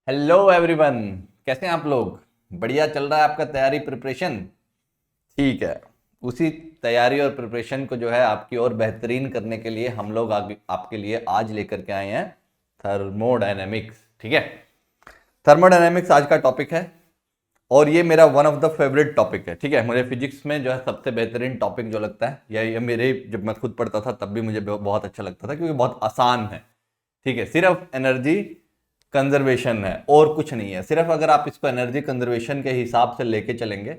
Hello everyone. कैसे हैं आप लोग? बढ़िया चल रहा है आपका तैयारी प्रिपरेशन? ठीक है। उसी तैयारी और प्रिपरेशन को जो है आपकी और बेहतरीन करने के लिए हम लोग आगे आपके लिए आज लेकर के आए हैं थर्मोडायनेमिक्स। ठीक है, थर्मोडायनेमिक्स आज का टॉपिक है और ये मेरा one of the favourite topic है। ठीक है, मुझे फिजिक्स में जो है सबसे बेहतरीन टॉपिक जो लगता है, या ये मेरे जब मैं खुद पढ़ता था तब भी मुझे बहुत अच्छा लगता था क्योंकि बहुत आसान है। ठीक है, सिर्फ एनर्जी कंजर्वेशन है और कुछ नहीं है। सिर्फ अगर आप इसको एनर्जी कंजर्वेशन के हिसाब से लेके चलेंगे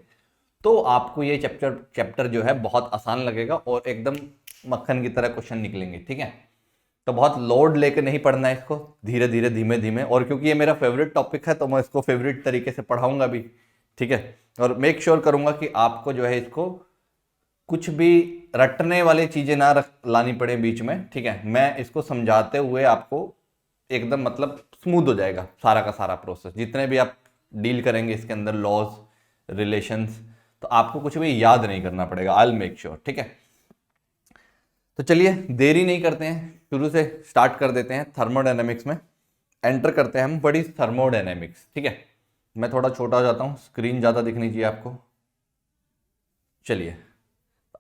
तो आपको ये चैप्टर जो है बहुत आसान लगेगा और एकदम मक्खन की तरह क्वेश्चन निकलेंगे। ठीक है, तो बहुत लोड लेके नहीं पढ़ना है इसको, धीरे धीरे धीमे धीमे। और क्योंकि ये मेरा फेवरेट टॉपिक है तो मैं इसको फेवरेट तरीके से पढ़ाऊंगा भी। ठीक है, और मेक श्योर करूंगा कि आपको जो है इसको कुछ भी रटने वाली चीजें ना लानी पड़े बीच में। ठीक है, मैं इसको समझाते हुए आपको एकदम मतलब स्मूथ हो जाएगा सारा का सारा प्रोसेस। जितने भी आप डील करेंगे इसके अंदर लॉज रिलेशंस, तो आपको कुछ भी याद नहीं करना पड़ेगा। I will make sure. ठीक है, तो चलिए देरी नहीं करते हैं, शुरू से स्टार्ट कर देते हैं। थर्मोडायनेमिक्स में एंटर करते हैं हम। What is thermodynamics? ठीक है, मैं थोड़ा छोटा हो जाता हूँ, स्क्रीन ज़्यादा दिखनी चाहिए आपको। चलिए,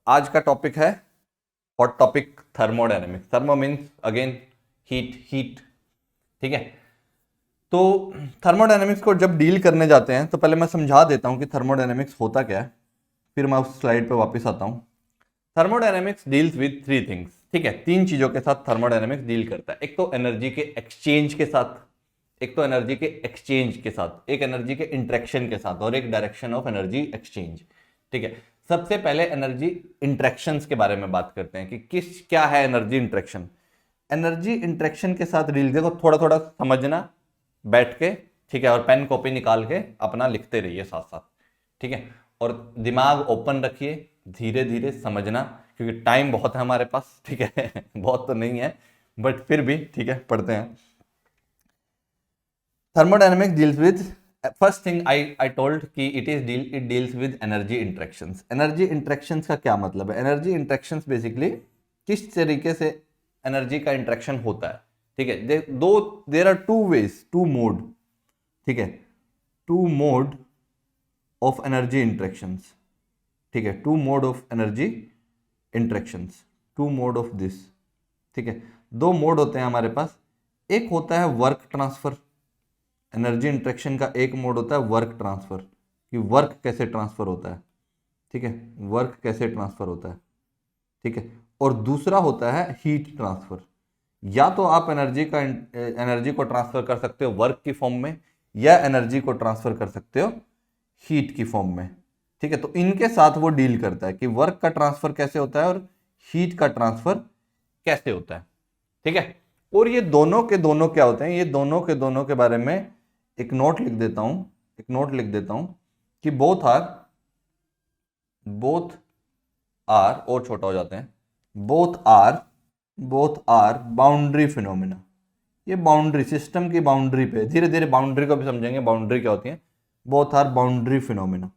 आज का टॉपिक है hot topic thermodynamics. Thermo means again heat, heat. ठीक है, तो थर्मोडायनेमिक्स को जब डील करने जाते हैं तो पहले मैं समझा देता हूं कि थर्मोडायनेमिक्स होता क्या है, फिर मैं उस स्लाइड पे वापस आता हूं। Thermodynamics deals with three things. ठीक है, तीन चीजों के साथ थर्मोडायनेमिक्स डील करता है। एक तो एनर्जी के एक्सचेंज के साथ, एक तो एनर्जी के एक्सचेंज के साथ, एक एनर्जी के इंट्रैक्शन के साथ, और एक डायरेक्शन ऑफ एनर्जी एक्सचेंज। ठीक है, सबसे पहले एनर्जी इंट्रैक्शंस के बारे में बात करते हैं कि क्या है एनर्जी इंट्रैक्शन। एनर्जी इंट्रैक्शन के साथ डील, देखो थोड़ा थोड़ा समझना बैठ के। ठीक है, और पेन कॉपी निकाल के अपना लिखते रहिए साथ साथ। ठीक है, और दिमाग ओपन रखिए, धीरे धीरे समझना क्योंकि टाइम बहुत है हमारे पास। ठीक है बहुत तो नहीं है बट फिर भी ठीक है, पढ़ते हैं। Thermodynamics deals with, first thing I told कि it deals with energy interactions. Energy interactions का क्या मतलब है? एनर्जी इंटरेक्शंस बेसिकली किस तरीके से एनर्जी का इंटरेक्शन होता है। ठीक है, दो there are two ways, two mode. ठीक है, two mode of energy interactions. ठीक है, two mode of energy interactions, two mode of this. ठीक है, दो मोड होते हैं हमारे पास। एक होता है वर्क ट्रांसफर। एनर्जी इंटरेक्शन का एक मोड होता है वर्क ट्रांसफर, कि वर्क कैसे ट्रांसफर होता है। ठीक है, वर्क कैसे ट्रांसफर होता है। ठीक है, और दूसरा होता है हीट ट्रांसफर। या तो आप एनर्जी को ट्रांसफर कर सकते हो वर्क की फॉर्म में, या एनर्जी को ट्रांसफर कर सकते हो हीट की फॉर्म में। ठीक है, तो इनके साथ वो डील करता है कि वर्क का ट्रांसफर कैसे होता है और हीट का ट्रांसफर कैसे होता है। ठीक है, और ये दोनों के दोनों क्या होते हैं, ये दोनों के दोनों के बारे में एक नोट लिख देता हूं, एक नोट लिख देता हूं कि बोथ आर, और छोटा हो जाते हैं, बोथ आर बाउंड्री फिनोमिना। ये बाउंड्री सिस्टम की बाउंड्री पे, धीरे धीरे बाउंड्री को भी समझेंगे, बाउंड्री क्या होती है। Both are boundary phenomena.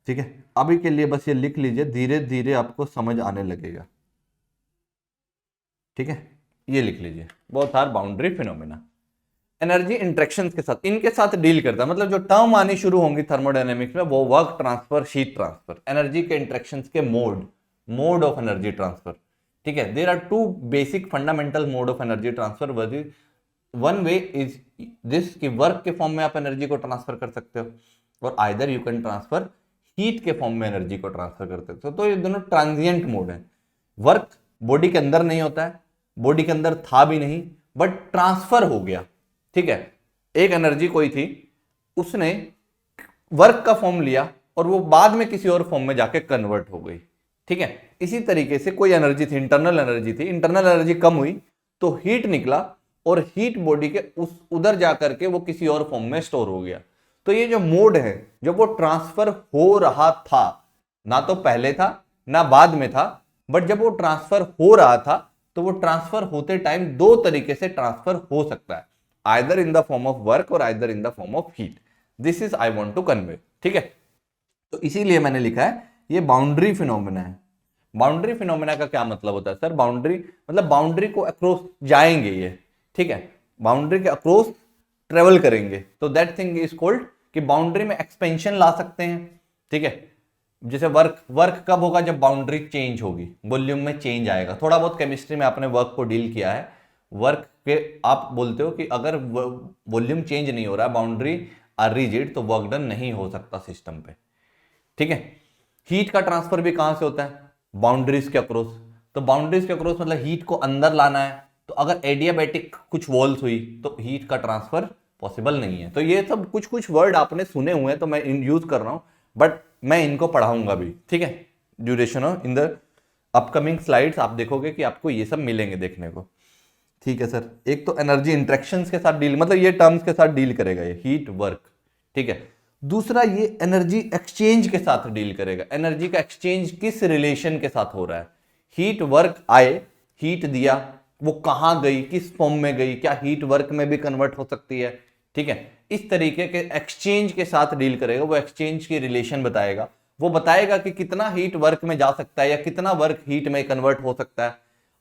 ठीक है, अभी के लिए बस ये लिख लीजिए, धीरे धीरे आपको समझ आने लगेगा। ठीक है, ये लिख लीजिए, both are boundary phenomena. Energy interactions के साथ, इनके साथ डील करता है। मतलब जो टर्म आनी शुरू होंगी थर्मोडायनेमिक्स में वो work transfer, heat transfer, energy के इंटरेक्शंस के मोड ऑफ एनर्जी ट्रांसफर। ठीक है, there are two basic fundamental mode of energy transfer. One way is this कि वर्क के फॉर्म में आप एनर्जी को ट्रांसफर कर सकते हो, और either you can transfer heat के फॉर्म में एनर्जी को ट्रांसफर कर सकते हो। तो ये दोनों ट्रांजिएंट मोड है। वर्क बॉडी के अंदर नहीं होता है, बॉडी के अंदर था भी नहीं, बट ट्रांसफर हो गया। ठीक है, एक एनर्जी कोई थी, उसने वर्क का फॉर्म लिया और वो बाद में किसी और फॉर्म में जाके कन्वर्ट हो गई। ठीक है, इसी तरीके से कोई एनर्जी थी, इंटरनल एनर्जी थी, इंटरनल एनर्जी कम हुई तो हीट निकला, और हीट बॉडी के उस उधर जाकर के वो किसी और फॉर्म में स्टोर हो गया। तो ये जो मोड है, जब वो ट्रांसफर हो रहा था, ना तो पहले था ना बाद में था, बट जब वो ट्रांसफर हो रहा था तो वो ट्रांसफर होते टाइम दो तरीके से ट्रांसफर हो सकता है, either in the form of work और either in the form of heat. This is I want to convey. ठीक है, तो इसीलिए मैंने लिखा है ये बाउंड्री फिनोमिना है। बाउंड्री फिनोमिना का क्या मतलब होता है सर? बाउंड्री मतलब बाउंड्री को अक्रॉस जाएंगे ये। ठीक है, बाउंड्री के अक्रॉस ट्रेवल करेंगे, तो दैट थिंग इज कॉल्ड कि बाउंड्री में एक्सपेंशन ला सकते हैं। ठीक है, जैसे वर्क कब होगा, जब बाउंड्री चेंज होगी, वॉल्यूम में चेंज आएगा। थोड़ा बहुत केमिस्ट्री में आपने वर्क को डील किया है। वर्क के आप बोलते हो कि अगर वॉल्यूम चेंज नहीं हो रहा, बाउंड्री आर रिजिड, तो वर्क डन नहीं हो सकता सिस्टम पे। ठीक है, हीट का ट्रांसफर भी कहां से होता है, बाउंड्रीज के अक्रॉस। तो बाउंड्रीज के अक्रॉस मतलब हीट को अंदर लाना है, तो अगर एडियाबैटिक कुछ वॉल्स हुई तो हीट का ट्रांसफर पॉसिबल नहीं है। तो ये सब कुछ कुछ वर्ड आपने सुने हुए हैं, तो मैं यूज कर रहा हूं, बट मैं इनको पढ़ाऊंगा भी। ठीक है, duration of in the upcoming slides आप देखोगे कि आपको ये सब मिलेंगे देखने को। ठीक है सर, एक तो एनर्जी इंटरेक्शंस के साथ डील, मतलब ये टर्म्स के साथ डील करेगा ये हीट वर्क। ठीक है, दूसरा ये एनर्जी एक्सचेंज के साथ डील करेगा। एनर्जी का एक्सचेंज किस रिलेशन के साथ हो रहा है, हीट वर्क आए, हीट दिया, वो कहां गई, किस फॉर्म में गई, क्या हीट वर्क में भी कन्वर्ट हो सकती है। ठीक है, इस तरीके के एक्सचेंज के साथ डील करेगा। वो एक्सचेंज की रिलेशन बताएगा, वो बताएगा कि कितना हीट वर्क में जा सकता है या कितना वर्क हीट में कन्वर्ट हो सकता है।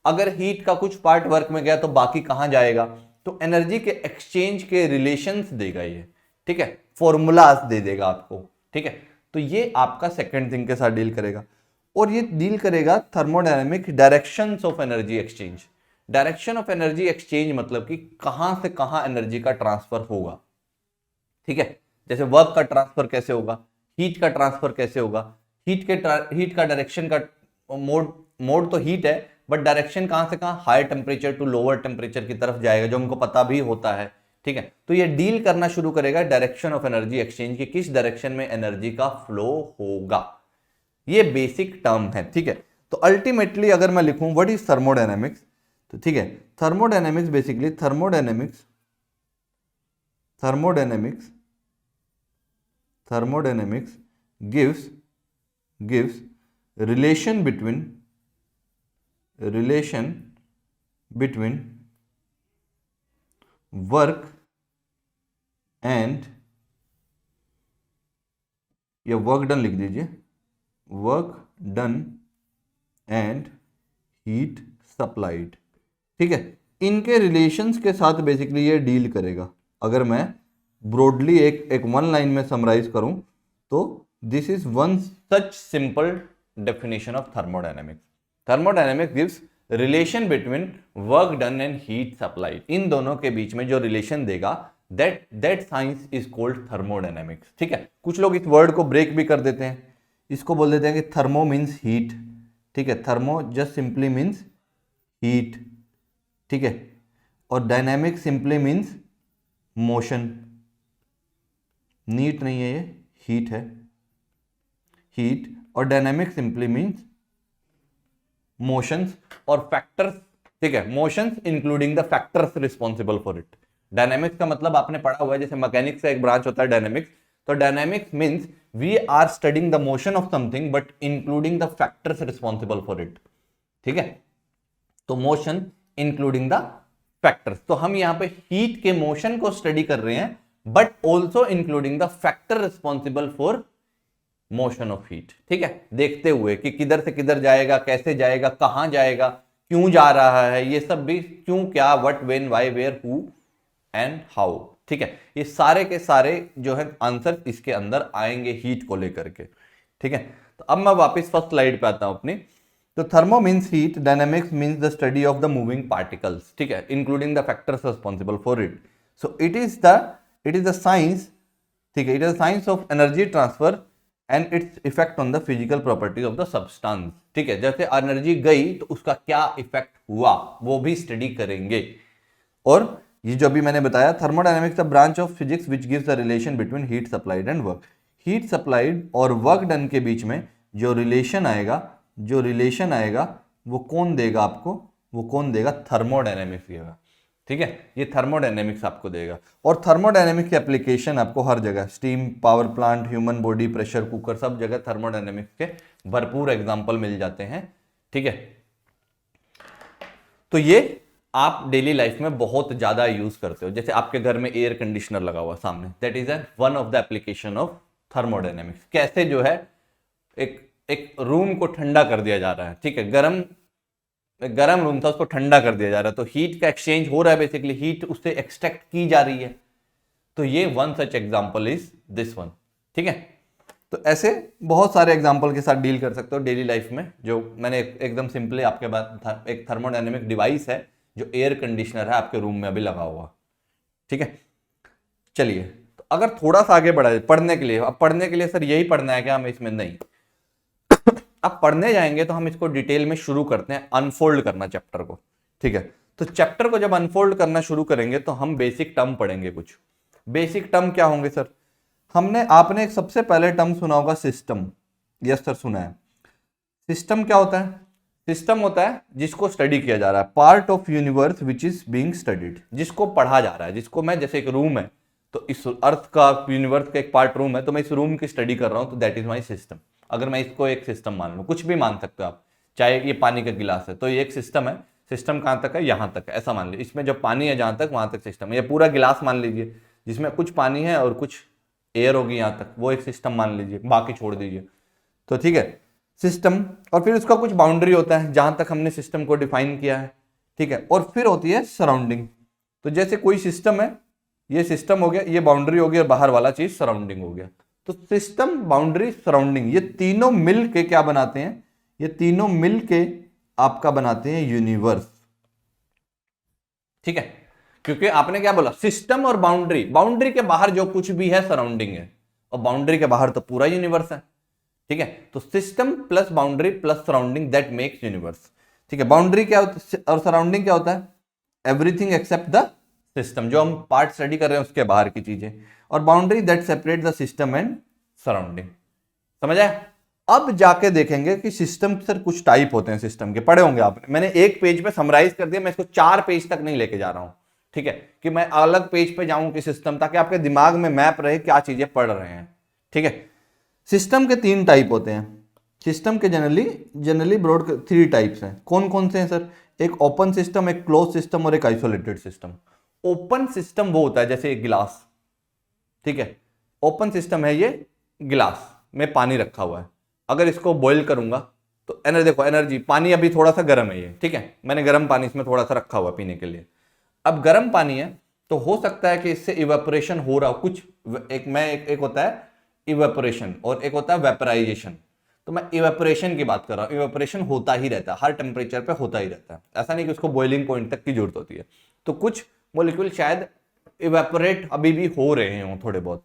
अगर हीट का कुछ पार्ट वर्क में गया तो बाकी कहां जाएगा। तो एनर्जी के एक्सचेंज के रिलेशंस देगा ये। ठीक है, फॉर्मूलाज दे देगा आपको। ठीक है, तो ये आपका सेकंड थिंग के साथ डील करेगा। और ये डील करेगा thermodynamic directions of energy exchange. Direction of energy exchange मतलब कि कहां से कहां एनर्जी का ट्रांसफर होगा। ठीक है, जैसे वर्क का ट्रांसफर कैसे होगा, हीट का ट्रांसफर कैसे होगा। हीट का डायरेक्शन का मोड तो हीट है, बट डायरेक्शन कहां से कहां, higher temperature to lower temperature की तरफ जाएगा, जो हमको पता भी होता है। ठीक है, तो ये डील करना शुरू करेगा डायरेक्शन ऑफ एनर्जी एक्सचेंज की, किस डायरेक्शन में एनर्जी का फ्लो होगा। ये बेसिक टर्म है। ठीक है, तो अल्टीमेटली अगर मैं लिखूं व्हाट इज थर्मोडायनेमिक्स, तो ठीक है, thermodynamics basically thermodynamics gives relation between work and, या वर्क डन लिख दीजिए, work done and heat supplied. ठीक है, इनके रिलेशंस के साथ बेसिकली ये डील करेगा। अगर मैं ब्रॉडली एक वन लाइन में समराइज करूं तो this is one such simple definition of thermodynamics. Thermodynamics gives relation between work done and heat supplied. इन दोनों के बीच में जो रिलेशन देगा that science is called thermodynamics. ठीक है, कुछ लोग इस वर्ड को ब्रेक भी कर देते हैं, इसको बोल देते हैं कि थर्मो मीन्स हीट। ठीक है, thermo just simply means heat. ठीक है, और dynamic simply means motion. Neat नहीं है, ये हीट है, हीट। और डायनेमिक सिंपली मीन्स मोशंस और फैक्टर्स। ठीक है, motions including the factors responsible for it. Dynamics का मतलब आपने पढ़ा हुआ है, जैसे मैकेनिक्स का एक ब्रांच होता है डायनेमिक्स। तो dynamics means we are studying the motion of something but including the factors responsible for it. ठीक है, तो मोशन इंक्लूडिंग द फैक्टर्स। तो हम यहां पे हीट के मोशन को स्टडी कर रहे हैं, but also including the factor responsible for motion of heat. ठीक है, देखते हुए कि किधर से किधर जाएगा, कैसे जाएगा, कहां जाएगा, क्यों जा रहा है, ये सब भी, क्यों, क्या, what, when, why, where, who and how. ठीक है, ये सारे के सारे जो है आंसर इसके अंदर आएंगे हीट को लेकर के। ठीक है, तो अब मैं वापस फर्स्ट स्लाइड पे आता हूं अपनी। तो thermo means heat, dynamics means the study of the moving particles. ठीक है, including the factors responsible for it. So it is the science. ठीक है, it is the science of energy transfer and its effect on the physical properties of the substance. ठीक है, जैसे energy गई तो उसका क्या इफेक्ट हुआ वो भी स्टडी करेंगे। और ये जो अभी मैंने बताया, thermodynamics the branch of physics which gives the relation between heat supplied and work. Heat supplied और वर्क डन के बीच में जो रिलेशन आएगा वो कौन देगा आपको, वो कौन देगा, थर्मोडायनेमिक्स देगा। ठीक है, ये थर्मोडायनेमिक्स आपको देगा। और थर्मोडायनेमिक्स की एप्लीकेशन आपको हर जगह, steam power plant, human body, pressure cooker, सब जगह थर्मोडायनेमिक्स के भरपूर एग्जांपल मिल जाते हैं। ठीक है, तो ये आप डेली लाइफ में बहुत ज्यादा यूज करते हो। जैसे आपके घर में एयर कंडीशनर लगा हुआ सामने, that is one of the application of thermodynamics. कैसे जो है एक रूम को ठंडा कर दिया जा रहा है। ठीक है, गरम रूम था, उसको ठंडा कर दिया जा रहा है, तो हीट का एक्सचेंज हो रहा है। बेसिकली हीट उससे एक्सट्रैक्ट की जा रही है। तो ये one such example is this one. ठीक है, तो ऐसे बहुत सारे एग्जाम्पल के साथ डील कर सकते हो डेली लाइफ में। जो मैंने एकदम सिंपली आपके पास एक थर्मोडायनेमिक डिवाइस है जो एयर कंडीशनर है आपके रूम में अभी लगा हुआ। ठीक है, चलिए, तो अगर थोड़ा सा आगे बढ़ा पढ़ने के लिए, अब पढ़ने के लिए सर यही पढ़ना है क्या हमें, इसमें नहीं, अब पढ़ने जाएंगे तो हम इसको डिटेल में शुरू करते हैं, अनफोल्ड करना चैप्टर को। ठीक है, तो चैप्टर को जब अनफोल्ड करना शुरू करेंगे तो हम बेसिक टर्म पढ़ेंगे। कुछ बेसिक टर्म क्या होंगे सर? आपने एक सबसे पहले टर्म सुना होगा सिस्टम। यस सर, सुना है। सिस्टम क्या होता है? सिस्टम होता है जिसको स्टडी किया जा रहा है, part of universe which is being studied, जिसको पढ़ा जा रहा है, जिसको मैं, जैसे एक रूम है तो इस अर्थ का, यूनिवर्स का एक पार्ट रूम है, तो मैं इस रूम की स्टडी कर रहा हूं, तो दैट इज माई सिस्टम। अगर मैं इसको एक सिस्टम मान लूं, कुछ भी मान सकते हो आप, चाहे ये पानी का गिलास है तो ये एक सिस्टम है। सिस्टम कहां तक है? यहां तक है, ऐसा मान लीजिए। इसमें जब पानी है जहां तक, वहां तक सिस्टम है। ये पूरा गिलास मान लीजिए जिसमें कुछ पानी है और कुछ एयर होगी यहां तक, वो एक सिस्टम मान लीजिए, बाकी छोड़ दीजिए। तो ठीक है, सिस्टम, और फिर उसका कुछ बाउंड्री होता है जहां तक हमने सिस्टम को डिफाइन किया है। ठीक है, और फिर होती है सराउंडिंग। तो जैसे कोई सिस्टम है, ये सिस्टम हो गया, ये बाउंड्री हो गई, और बाहर वाला चीज सराउंडिंग हो गया। तो सिस्टम, बाउंड्री, सराउंडिंग, ये तीनों मिल के क्या बनाते हैं? ये तीनों मिल के आपका बनाते हैं यूनिवर्स। ठीक है, क्योंकि आपने क्या बोला, सिस्टम और बाउंड्री, बाउंड्री के बाहर जो कुछ भी है सराउंडिंग है, और बाउंड्री के बाहर तो पूरा यूनिवर्स है। ठीक है, तो system plus boundary plus surrounding, that makes universe. ठीक है, बाउंड्री क्या होता है और सराउंडिंग क्या होता है? एवरीथिंग एक्सेप्ट द सिस्टम, जो हम पार्ट स्टडी कर रहे हैं उसके बाहर की चीजें, और boundary that separate the system and surrounding. समझ आया? अब जाके देखेंगे कि सिस्टम सर कुछ टाइप होते हैं सिस्टम के, पढ़े होंगे आपने, मैंने एक पेज पे समराइज कर दिया, मैं इसको 4 पेज तक नहीं लेके जा रहा हूं। ठीक है, कि मैं अलग पेज पे जाऊं कि सिस्टम, ताकि आपके दिमाग में मैप रहे क्या चीजें पढ़ रहे हैं। ठीक है, सिस्टम के 3 टाइप होते हैं। सिस्टम के जनरली ब्रॉड 3 टाइप्स हैं। कौन कौन से हैं सर? एक ओपन सिस्टम, एक क्लोज सिस्टम और एक आइसोलेटेड सिस्टम। ओपन सिस्टम वो होता है जैसे एक गिलास। ठीक है, ओपन सिस्टम है ये गिलास में पानी रखा हुआ है, अगर इसको बॉईल करूंगा तो देखो एनर्जी, पानी अभी थोड़ा सा गर्म है ये, ठीक है, मैंने गर्म पानी इसमें थोड़ा सा रखा हुआ पीने के लिए। अब गर्म पानी है तो हो सकता है कि इससे इवेपोरेशन हो रहा हो कुछ, एक होता है इवेपोरेशन और एक होता है वेपराइजेशन। तो मैं इवेपोरेशन की बात कर रहा हूं। इवेपोरेशन होता ही रहता है, हर टेम्परेचर पे होता ही रहता है, ऐसा नहीं कि उसको बॉइलिंग पॉइंट तक की जरूरत होती है। तो कुछ मॉलिक्यूल शायद इवेपोरेट अभी भी हो रहे हों थोड़े बहुत,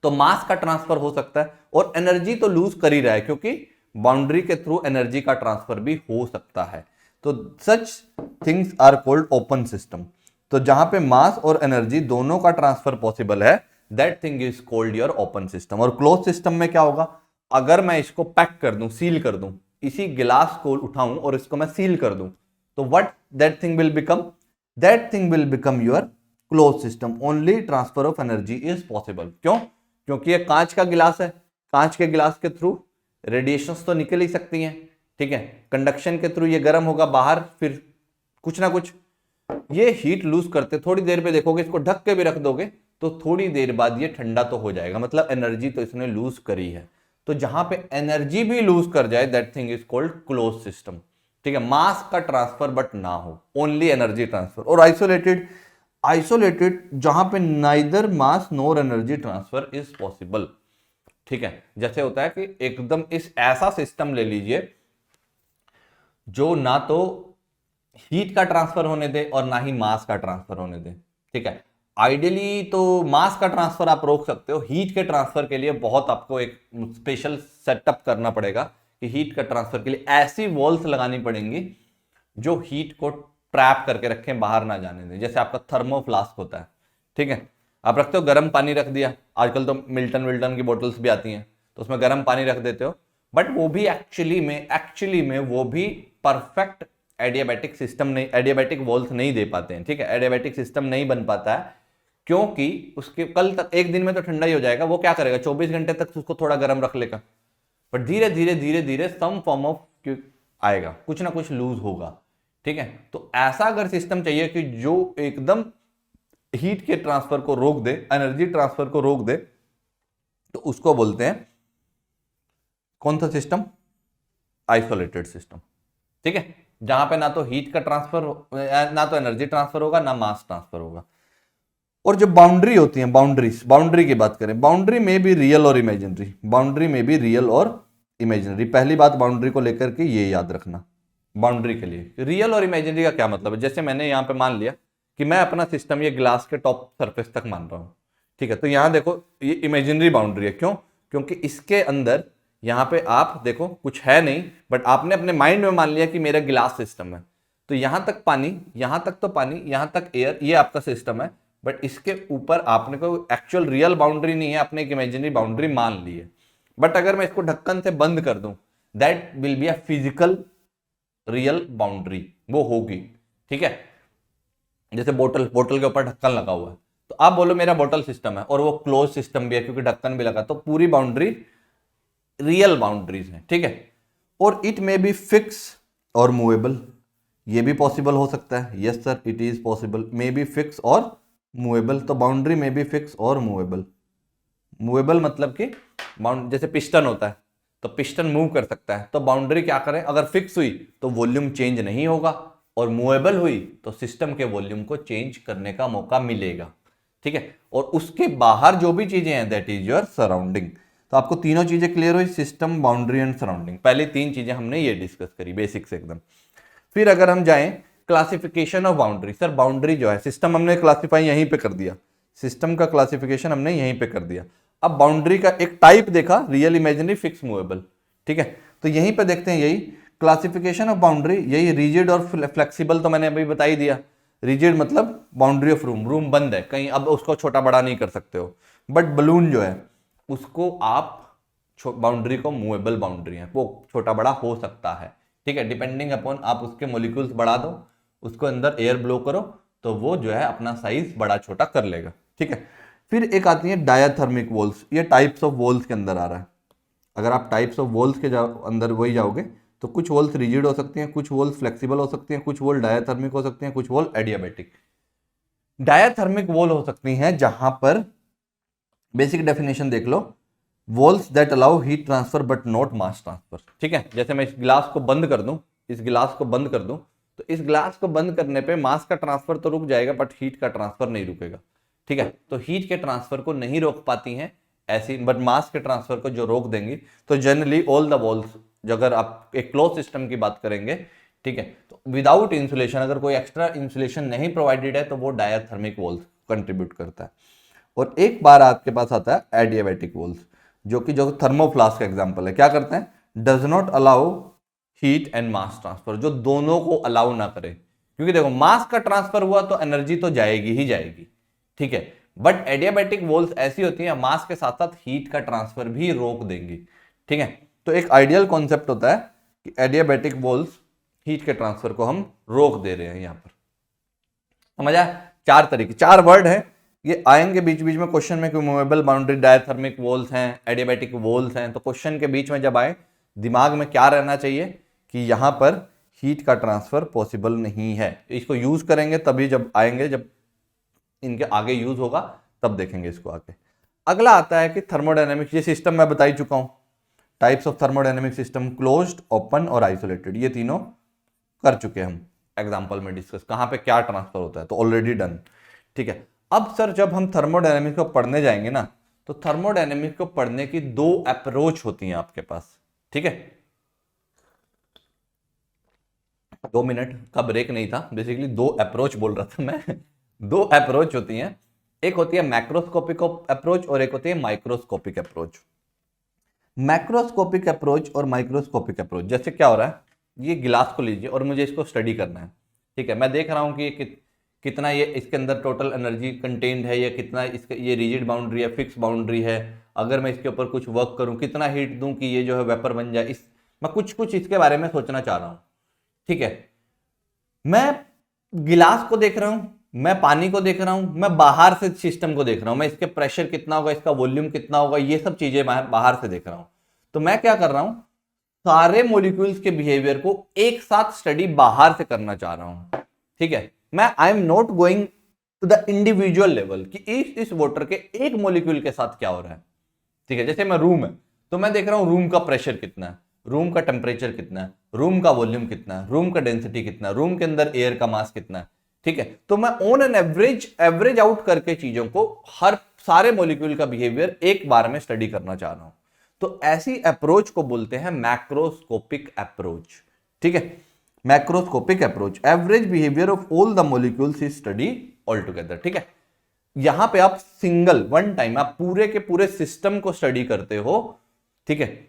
तो मास का ट्रांसफर हो सकता है, और एनर्जी तो लूज कर ही रहा है क्योंकि बाउंड्री के थ्रू एनर्जी का ट्रांसफर भी हो सकता है। तो such things are called open system. तो जहां पे मास और एनर्जी दोनों का ट्रांसफर पॉसिबल है, that thing is called your open system. और क्लोज सिस्टम में क्या होगा? अगर मैं इसको पैक कर दूं, सील कर दूं, इसी गिलास को उठाऊं और इसको मैं सील कर दूं, तो what that thing will become? That thing will become your close system. Only transfer of energy is possible. क्यों? क्योंकि ये कांच का गिलास है, कांच के गिलास के थ्रू रेडिएशंस तो निकल ही सकती हैं। ठीक है, कंडक्शन के थ्रू ये गर्म होगा बाहर, फिर कुछ ना कुछ ये हीट लूज करते, थोड़ी देर पे देखोगे इसको ढक के भी रख दोगे तो थोड़ी देर बाद ये ठंडा तो हो जाएगा, मतलब एनर्जी तो इसने लूज करी है। तो जहां पे एनर्जी भी लूज कर जाए, that thing is called close system. ठीक है, मास का ट्रांसफर बट ना हो, ओनली एनर्जी ट्रांसफर। और आइसोलेटेड जहां पे neither mass NOR energy transfer is possible. ठीक है, जैसे होता है कि एकदम इस ऐसा सिस्टम ले लीजिए जो ना तो हीट का ट्रांसफर होने दे और ना ही मास का ट्रांसफर होने दे। ठीक है, आइडियली तो मास का ट्रांसफर आप रोक सकते हो, हीट के ट्रांसफर के लिए बहुत आपको एक स्पेशल सेटअप करना पड़ेगा कि हीट का ट्रांसफर के लिए ऐसी वॉल्स लगानी पड़ेंगी जो हीट को ट्रैप करके रखें, बाहर ना जाने दें। जैसे आपका थर्मोफ्लास्क होता है, ठीक है, आप रखते हो गर्म पानी रख दिया, आजकल तो मिल्टन विल्टन की बोटल्स भी आती हैं, तो उसमें गर्म पानी रख देते हो, बट वो भी एक्चुअली में वो भी परफेक्ट एडियाबैटिक सिस्टम नहीं, एडियाबैटिक वॉल्स नहीं दे पाते हैं। ठीक है, एडियाबैटिक सिस्टम नहीं बन पाता है क्योंकि उसके कल तक, एक दिन में तो ठंडा ही हो जाएगा, वो क्या करेगा 24 घंटे तक उसको थोड़ा गर्म रख लेगा, बट धीरे धीरे सम फॉर्म ऑफ आएगा, कुछ ना कुछ लूज होगा। ठीक है, तो ऐसा अगर सिस्टम चाहिए कि जो एकदम हीट के ट्रांसफर को रोक दे, एनर्जी ट्रांसफर को रोक दे, तो उसको बोलते हैं कौन सा सिस्टम? Isolated system. ठीक है, जहां पे ना तो हीट का ट्रांसफर, ना तो एनर्जी ट्रांसफर होगा, ना मास ट्रांसफर होगा। और जो बाउंड्री होती है, बाउंड्री की बात करें, बाउंड्री में भी रियल और इमेजिनरी, बाउंड्री में भी रियल और इमेजिनरी। पहली बात बाउंड्री को लेकर के ये याद रखना, बाउंड्री के लिए रियल और इमेजिनरी का क्या मतलब है। जैसे मैंने यहाँ पे मान लिया कि मैं अपना सिस्टम ये ग्लास के टॉप सरफेस तक मान रहा हूँ, ठीक है, तो यहाँ देखो ये इमेजिनरी बाउंड्री है। क्यों? क्योंकि इसके अंदर यहाँ पे आप देखो कुछ है नहीं, बट आपने अपने माइंड में मान लिया कि मेरा गिलास सिस्टम है, तो यहां तक पानी, यहां तक तो पानी, यहां तक एयर, ये आपका सिस्टम है। बट इसके ऊपर आपने कोई एक्चुअल रियल बाउंड्री नहीं है, आपने एक इमेजिनरी बाउंड्री मान ली है। बट अगर मैं इसको ढक्कन से बंद कर दूं, that will be a physical real boundary, वो होगी, ठीक है। जैसे बोतल के ऊपर ढक्कन लगा हुआ है, तो आप बोलो मेरा बोतल सिस्टम है और वो क्लोज सिस्टम भी है क्योंकि ढक्कन भी लगा, तो पूरी बाउंड्री रियल बाउंड्रीज हैं, ठीक है। और इट मे बी फिक्स और मूवेबल, ये भी पॉसिबल हो सकता है। Yes sir, it is possible, may be fix और मूवेबल। तो बाउंड्री में भी फिक्स और मूवेबल। मूवेबल मतलब कि जैसे पिस्टन होता है तो पिस्टन मूव कर सकता है, तो बाउंड्री क्या करें, अगर फिक्स हुई तो वॉल्यूम चेंज नहीं होगा, और मूवेबल हुई तो सिस्टम के वॉल्यूम को चेंज करने का मौका मिलेगा, ठीक है। और उसके बाहर जो भी चीजें हैं दैट इज योर सराउंडिंग। तो आपको तीनों चीजें क्लियर हुई, सिस्टम, बाउंड्री एंड सराउंडिंग। पहले तीन चीजें हमने ये डिस्कस करी बेसिक्स एकदम। फिर अगर हम जाएं classification of boundary, sir boundary जो है सिस्टम हमने क्लासिफाई यहीं पे कर दिया, सिस्टम का क्लासिफिकेशन हमने यहीं पे कर दिया। अब बाउंड्री का एक टाइप देखा, रियल, इमेजिनरी, फिक्स, मूवेबल, ठीक है। तो यहीं पे देखते हैं यही क्लासिफिकेशन ऑफ बाउंड्री, यही रिजिड और फ्लेक्सिबल तो मैंने अभी बता ही दिया। रिजिड मतलब बाउंड्री ऑफ रूम बंद है कहीं, अब उसको छोटा बड़ा नहीं कर सकते हो। बट बलून जो है उसको आप बाउंड्री को मूवेबल बाउंड्री है, वो छोटा बड़ा हो सकता है, ठीक है, डिपेंडिंग अपॉन आप उसके मोलिक्यूल्स बढ़ा दो, उसको अंदर एयर ब्लो करो तो वो जो है अपना साइज बड़ा छोटा कर लेगा, ठीक है। फिर एक आती है डायाथर्मिक वॉल्स, ये टाइप्स ऑफ वॉल्स के अंदर आ रहा है। अगर आप टाइप्स ऑफ वॉल्स के अंदर वही जाओगे तो कुछ वॉल्स रिजिड हो सकती हैं, कुछ वॉल्स फ्लेक्सिबल हो सकती हैं, कुछ वॉल डायाथर्मिक हो सकती हैं, कुछ वॉल एडियाबैटिक। डायाथर्मिक वॉल हो सकती हैं जहां पर बेसिक डेफिनेशन देख लो, walls that allow heat transfer but not mass transfer, ठीक है। जैसे मैं इस गिलास को बंद कर दूं, इस गिलास को बंद कर दूं, तो इस गिलास को बंद करने पे मास का ट्रांसफर तो रुक जाएगा बट हीट का ट्रांसफर नहीं रुकेगा, ठीक है। तो हीट के ट्रांसफर को नहीं रोक पाती हैं ऐसी, बट मास के ट्रांसफर को जो रोक देंगी। तो जनरली ऑल द वॉल्स, अगर आप एक क्लोज सिस्टम की बात करेंगे, ठीक है, तो विदाउट इंसुलेशन, अगर कोई एक्स्ट्रा इंसुलेशन नहीं प्रोवाइडेड है तो वो डायाथर्मिक वॉल्स कंट्रीब्यूट करता है। और एक बार आपके पास आता है एडियाबैटिक वॉल्स, जो थर्मोफ्लास्क का एग्जांपल है। क्या करते हैं, does not allow heat and mass transfer, जो दोनों को अलाउ ना करे, क्योंकि देखो मास का ट्रांसफर हुआ तो एनर्जी तो जाएगी ही जाएगी, ठीक है। बट एडियाबैटिक वॉल्स ऐसी होती है मास के साथ साथ हीट का ट्रांसफर भी रोक देंगी, ठीक है। तो एक आइडियल कॉन्सेप्ट होता है कि एडियाबैटिक वॉल्स हीट के ट्रांसफर को हम रोक दे रहे हैं। यहां पर समझा, चार तरीके, चार वर्ड है, ये आएंगे बीच बीच में क्वेश्चन में कि मूवेबल बाउंड्री, डायथर्मिक वॉल्स हैं, एडियाबैटिक वॉल्स हैं। तो क्वेश्चन के बीच में जब आए दिमाग में क्या रहना चाहिए कि यहां पर हीट का ट्रांसफर पॉसिबल नहीं है। इसको यूज करेंगे तभी जब आएंगे, जब इनके आगे यूज होगा तब देखेंगे इसको आगे। अगला आता है कि थर्मोडायनेमिक्स, ये सिस्टम मैं बता ही चुका हूं, types of thermodynamic system, closed, open और आइसोलेटेड, ये तीनों कर चुके हम एग्जांपल में डिस्कस, कहां पे क्या ट्रांसफर होता है, तो ऑलरेडी डन, ठीक है। अब सर जब हम थर्मोडायनेमिक्स को पढ़ने जाएंगे ना, तो थर्मोडायनेमिक्स को पढ़ने की दो अप्रोच होती हैं आपके पास, ठीक है। 2 मिनट का ब्रेक नहीं था, बेसिकली दो अप्रोच बोल रहा था मैं दो अप्रोच होती हैं, एक होती है मैक्रोस्कोपिक अप्रोच और एक होती है माइक्रोस्कोपिक अप्रोच। मैक्रोस्कोपिक अप्रोच और माइक्रोस्कोपिक अप्रोच, जैसे क्या हो रहा है, ये गिलास को लीजिए और मुझे इसको स्टडी करना है, ठीक है। मैं देख रहा हूं कि कितना ये इसके अंदर टोटल एनर्जी कंटेन्ड है, या कितना इसका ये रिजिड बाउंड्री है, फिक्स बाउंड्री है। अगर मैं इसके ऊपर कुछ वर्क करूं, कितना हीट दूं कि ये जो है वेपर बन जाए, इस मैं कुछ इसके बारे में सोचना चाह रहा हूं, ठीक है। मैं गिलास को देख रहा हूं, मैं पानी को देख रहा हूं, मैं बाहर से सिस्टम को देख रहा हूं, मैं इसके प्रेशर कितना होगा, इसका वॉल्यूम कितना होगा, ये सब चीजें बाहर से देख रहा हूं। तो मैं क्या कर रहा हूं, सारे मॉलिक्यूल्स के बिहेवियर को एक साथ स्टडी बाहर से करना चाह रहा हूं, ठीक है। मैं I am not going to the individual level कि इस वाटर के एक मॉलिक्यूल के साथ क्या हो रहा है, ठीक है। जैसे मैं रूम है तो मैं देख रहा हूं रूम का प्रेशर कितना है, रूम का टेम्परेचर कितना है, रूम का वॉल्यूम कितना है, रूम का डेंसिटी कितना है, रूम के अंदर एयर का मास कितना है, ठीक है, तो मैं ऑन एन एवरेज आउट करके चीजों को हर सारे मॉलिक्यूल का बिहेवियर एक बार में स्टडी करना चाह रहा हूं, तो ऐसी अप्रोच को बोलते हैं मैक्रोस्कोपिक अप्रोच। ठीक है, macroscopic approach, average behaviour of all the molecules is study all together. ठीक है, यहां पे आप सिंगल वन टाइम आप पूरे के पूरे सिस्टम को स्टडी करते हो, ठीक है,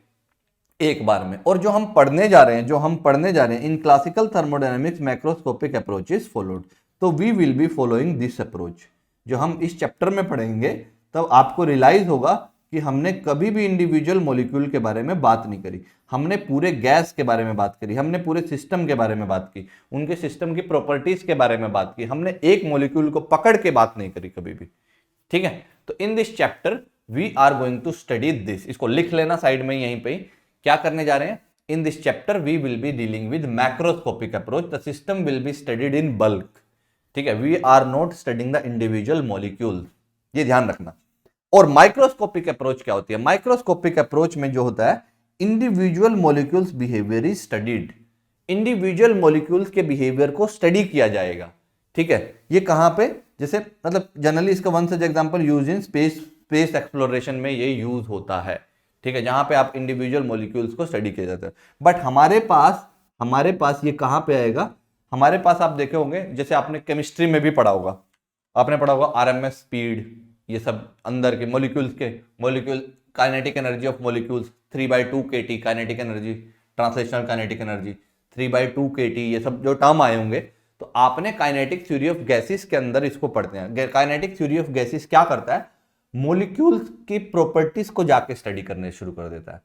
एक बार में। और जो हम पढ़ने जा रहे हैं in classical thermodynamics macroscopic approach is followed, तो we will be following this approach. जो हम इस चैप्टर में पढ़ेंगे तब आपको रियलाइज होगा कि हमने कभी भी इंडिविजुअल मॉलिक्यूल के बारे में बात नहीं करी, हमने पूरे गैस के बारे में बात करी, हमने पूरे सिस्टम के बारे में बात की, उनके सिस्टम की प्रॉपर्टीज के बारे में बात की, हमने एक मॉलिक्यूल को पकड़ के बात नहीं करी कभी भी। ठीक है, तो in this chapter we are going to study this, इसको लिख लेना साइड में यहीं पे। क्या करने जा रहे हैं? In this chapter we will be dealing with macroscopic approach, the system will be studied in bulk. ठीक है, we are not studying the individual molecule, ये ध्यान रखना। और माइक्रोस्कोपिक अप्रोच क्या होती है? माइक्रोस्कोपिक अप्रोच में जो होता है individual molecules behaviour is studied, individual molecules के बिहेवियर को स्टडी किया जाएगा। ठीक है, ये कहां पे, जैसे मतलब जनरली इसका one such example use in space exploration में ये यूज होता है। ठीक है, जहां पे आप इंडिविजुअल मॉलिक्यूल्स को स्टडी किया जाता है। बट हमारे पास ये कहां पे आएगा? हमारे पास आप देखे होंगे, जैसे आपने केमिस्ट्री में भी पढ़ा होगा, आपने पढ़ा होगा आरएमएस स्पीड, ये सब अंदर के molecule kinetic energy of molecules 3/2 kT kinetic energy, translational kinetic energy 3/2 kT, ये सब जो टर्म आए होंगे, तो आपने काइनेटिक थ्योरी ऑफ गैसेस के अंदर इसको पढ़ते हैं। काइनेटिक थ्योरी ऑफ गैसेस क्या करता है? मॉलिक्यूल्स की प्रॉपर्टीज को जाके स्टडी करने शुरू कर देता है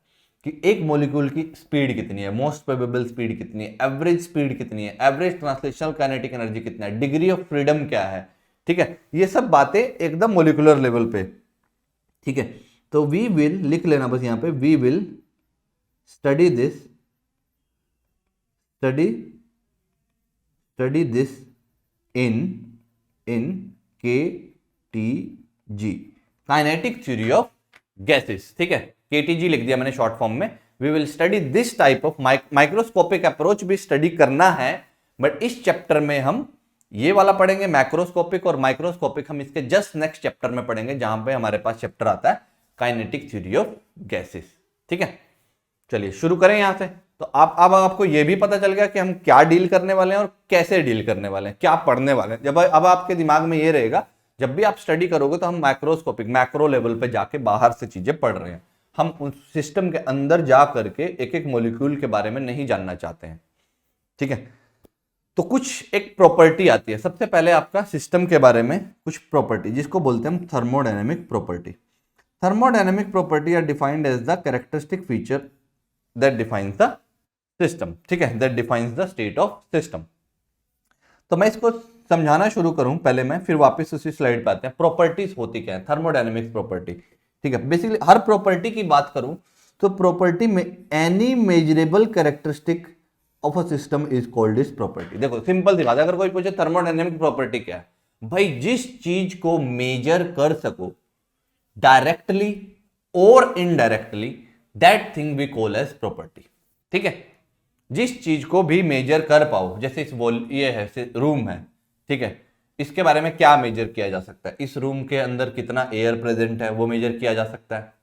कि एक मॉलिक्यूल की स्पीड कितनी है, मोस्ट प्रोबेबल स्पीड कितनी है, एवरेज स्पीड कितनी है, एवरेज ट्रांसलेशनल काइनेटिक एनर्जी कितना है, डिग्री ऑफ फ्रीडम क्या है। ठीक है, ये सब बातें एकदम मॉलिक्यूलर लेवल पे। ठीक है, तो वी विल लिख लेना बस यहां पे, we will study this in KTG, kinetic theory of gases. ठीक है, KTG लिख दिया मैंने शॉर्ट फॉर्म में। We will study this type of microscopic approach भी स्टडी करना है, बट इस चैप्टर में हम ये वाला पढ़ेंगे मैक्रोस्कोपिक, और माइक्रोस्कोपिक हम इसके जस्ट नेक्स्ट चैप्टर में पढ़ेंगे, जहां पे हमारे पास चैप्टर आता है काइनेटिक थ्योरी ऑफ गैसेस। ठीक है, चलिए शुरू करें यहां से। तो अब आपको यह भी पता चल गया कि हम क्या डील करने वाले हैं और कैसे डील करने वाले हैं, क्या पढ़ने वाले हैं। जब अब आपके दिमाग में ये रहेगा, जब भी आप स्टडी करोगे तो हम माइक्रोस्कोपिक मैक्रो लेवल पे जाके बाहर से चीजें पढ़ रहे हैं, हम उस सिस्टम के अंदर जा करके एक एक मॉलिक्यूल के बारे में नहीं जानना चाहते हैं। ठीक है, तो कुछ एक प्रॉपर्टी आती है। सबसे पहले आपका सिस्टम के बारे में कुछ प्रॉपर्टी, जिसको बोलते हैं हम thermodynamic property. Thermodynamic property are defined as the characteristic feature that defines the system. ठीक है, that defines the state of system. तो मैं इसको समझाना शुरू करूं पहले मैं, फिर वापस उसी स्लाइड पे आते हैं। प्रॉपर्टीज होती क्या है? Thermodynamics property. ठीक है, बेसिकली हर प्रॉपर्टी की बात करूं तो प्रॉपर्टी में any measurable characteristic of a system is called this property. देखो सिंपल सी बात है, अगर कोई पूछे थर्मोडायनेमिक प्रॉपर्टी क्या है, भाई जिस चीज को मेजर कर सको डायरेक्टली और indirectly, that thing we call as property. ठीक है, जिस चीज को भी मेजर कर पाओ, जैसे इस ये है रूम है, ठीक है, इसके बारे में क्या मेजर किया जा सकता है? इस रूम के अंदर कितना एयर प्रेजेंट है वो मेजर किया जा सकता है,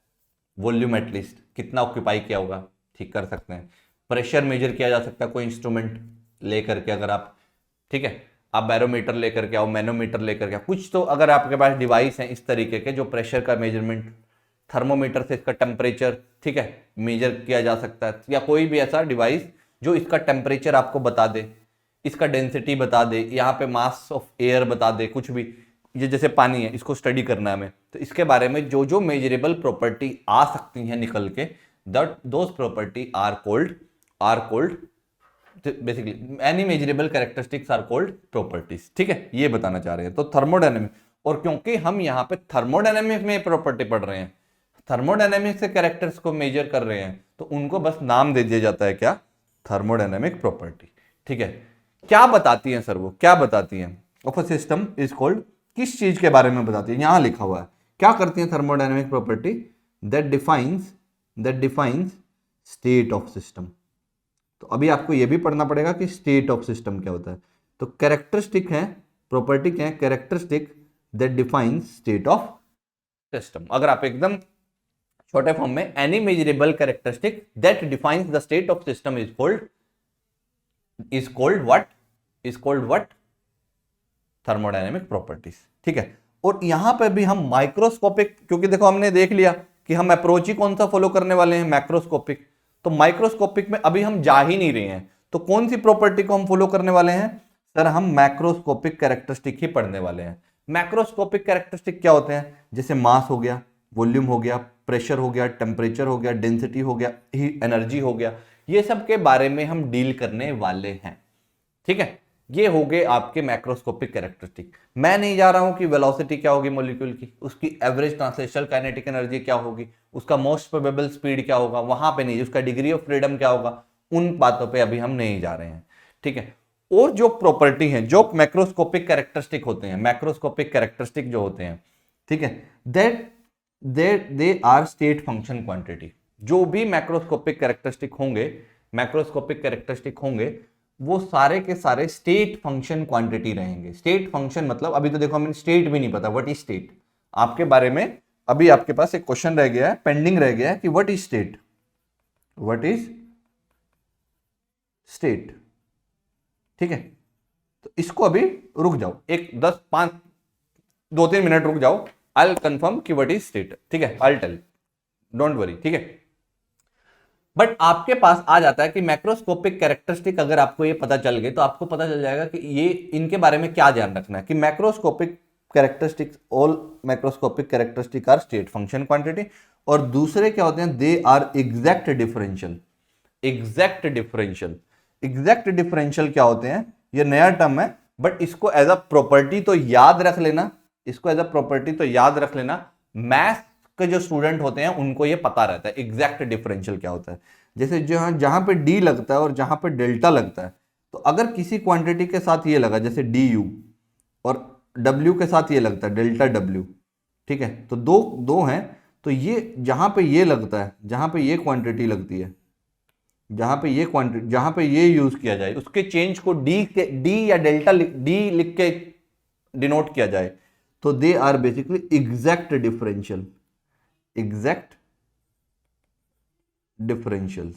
वॉल्यूम एटलीस्ट कितना ऑक्यूपाई किया होगा, ठीक कर सकते हैं। प्रेशर मेजर किया जा सकता है कोई इंस्ट्रूमेंट लेकर के, अगर आप, ठीक है, आप बैरोमीटर लेकर के आओ, मैनोमीटर लेकर के आओ, कुछ तो अगर आपके पास डिवाइस हैं इस तरीके के जो प्रेशर का मेजरमेंट, थर्मोमीटर से इसका टेम्परेचर, ठीक है, मेजर किया जा सकता है, या कोई भी ऐसा डिवाइस जो इसका टेम्परेचर आपको बता दे, इसका डेंसिटी बता दे, यहाँ पे मास ऑफ एयर बता दे, कुछ भी, ये जैसे पानी है इसको स्टडी करना है हमें, तो इसके बारे में जो जो मेजरेबल प्रॉपर्टी आ सकती हैं निकल के, those property are called basically any measurable characteristics are called properties. ठीक है, ये बताना चाह रहे हैं। तो थर्मोडायनेमिक, और क्योंकि हम यहाँ पे थर्मोडायनेमिक में प्रॉपर्टी पढ़ रहे हैं, थर्मोडायनेमिक से कैरेक्टर्स को मेजर कर रहे हैं, तो उनको बस नाम दे दिया जाता है क्या? Thermodynamic property. ठीक है, क्या बताती हैं सर? वो क्या बताती हैं? Of a system is called, किस चीज के बारे में बताती है? यहां लिखा हुआ है क्या करती है thermodynamic property? That defines state of system. तो अभी आपको यह भी पढ़ना पड़ेगा कि स्टेट ऑफ सिस्टम क्या होता है। तो कैरेक्टरिस्टिक है प्रॉपर्टी क्या है? Characteristic that defines state of system. अगर आप एकदम छोटे फॉर्म में, any measurable characteristic that defines the state of system is called what? Thermodynamic properties. ठीक है, और यहां पर भी हम माइक्रोस्कोपिक, क्योंकि देखो हमने देख लिया कि हम अप्रोच ही कौन सा फॉलो करने वाले हैं, मैक्रोस्कोपिक। तो माइक्रोस्कोपिक में अभी हम जा ही नहीं रहे हैं, तो कौन सी प्रॉपर्टी को हम फॉलो करने वाले हैं? सर हम मैक्रोस्कोपिक कैरेक्टरिस्टिक ही पढ़ने वाले हैं। मैक्रोस्कोपिक कैरेक्टरिस्टिक क्या होते हैं? जैसे मास हो गया, वॉल्यूम हो गया, प्रेशर हो गया, टेम्परेचर हो गया, डेंसिटी हो गया, एनर्जी हो गया, ये सब के बारे में हम डील करने वाले हैं। ठीक है, ये हो गए आपके मैक्रोस्कोपिक कैरेक्टरिस्टिक। मैं नहीं जा रहा हूं कि वेलोसिटी क्या होगी मॉलिक्यूल की, उसकी एवरेज ट्रांसलेशनल काइनेटिक एनर्जी क्या होगी, उसका मोस्ट प्रोबेबल स्पीड क्या होगा, वहां पे नहीं, उसका डिग्री ऑफ फ्रीडम क्या होगा, उन बातों पे अभी हम नहीं जा रहे हैं। ठीक है, और जो प्रॉपर्टी है, जो मैक्रोस्कोपिक कैरेक्टरिस्टिक होते हैं, मैक्रोस्कोपिक कैरेक्टरिस्टिक जो होते हैं, ठीक है, that they are state function quantity. जो भी मैक्रोस्कोपिक कैरेक्टरिस्टिक होंगे वो सारे के सारे स्टेट फंक्शन क्वांटिटी रहेंगे। स्टेट फंक्शन मतलब, अभी तो देखो हमें स्टेट भी नहीं पता, व्हाट इज स्टेट। आपके बारे में अभी आपके पास एक क्वेश्चन रह गया है, पेंडिंग रह गया है कि what is state, what is state. ठीक है, तो इसको अभी रुक जाओ, 2-3 मिनट रुक जाओ, आई विल कंफर्म कि व्हाट इज स्टेट। ठीक है, I will tell, don't worry. ठीक है, बट आपके पास आ जाता है कि मैक्रोस्कोपिक कैरेक्टरिस्टिक अगर आपको ये पता चल गए, तो आपको पता चल जाएगा कि ये इनके बारे में क्या ध्यान रखना है कि macroscopic characteristics, all macroscopic characteristic are state function quantity, और दूसरे क्या होते हैं? They are exact differential. Exact differential, exact differential क्या होते हैं? ये नया टर्म है, बट इसको एज अ प्रॉपर्टी तो याद रख लेना, इसको एज अ प्रॉपर्टी तो याद रख लेना। मैथ्स के जो स्टूडेंट होते हैं उनको ये पता रहता है एग्जैक्ट डिफरेंशियल क्या होता है। जैसे जहां पे डी लगता है और जहां पे डेल्टा लगता है, तो अगर किसी क्वांटिटी के साथ ये लगा, जैसे डी यू, और डब्ल्यू के साथ ये लगता है डेल्टा डब्ल्यू, ठीक है, तो दो हैं, तो ये जहां पे ये लगता है, जहां पे ये क्वांटिटी लगती है, जहां पे ये यूज किया जाए, उसके चेंज को डी या डेल्टा डी लिख के डिनोट किया जाए, तो they are basically exact differential, exact differentials.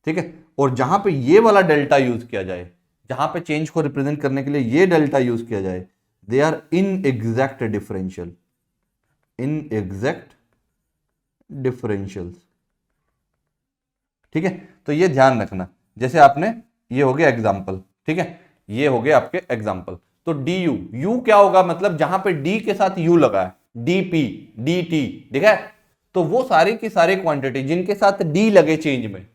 ठीक है, और जहां पे ये वाला डेल्टा यूज किया जाए, जहां पे चेंज को रिप्रेजेंट करने के लिए ये डेल्टा यूज किया जाए, they are inexact differential, inexact differentials. ठीक है, तो ये ध्यान रखना। जैसे आपने, ये हो गया एग्जाम्पल, ठीक है, ये हो गया आपके एग्जाम्पल। तो डी यू, यू क्या होगा? मतलब जहां पे डी के साथ यू लगा है, डीपी, डीटी, देखा है, तो वो सारी की सारी क्वांटिटी जिनके साथ डी लगे चेंज में,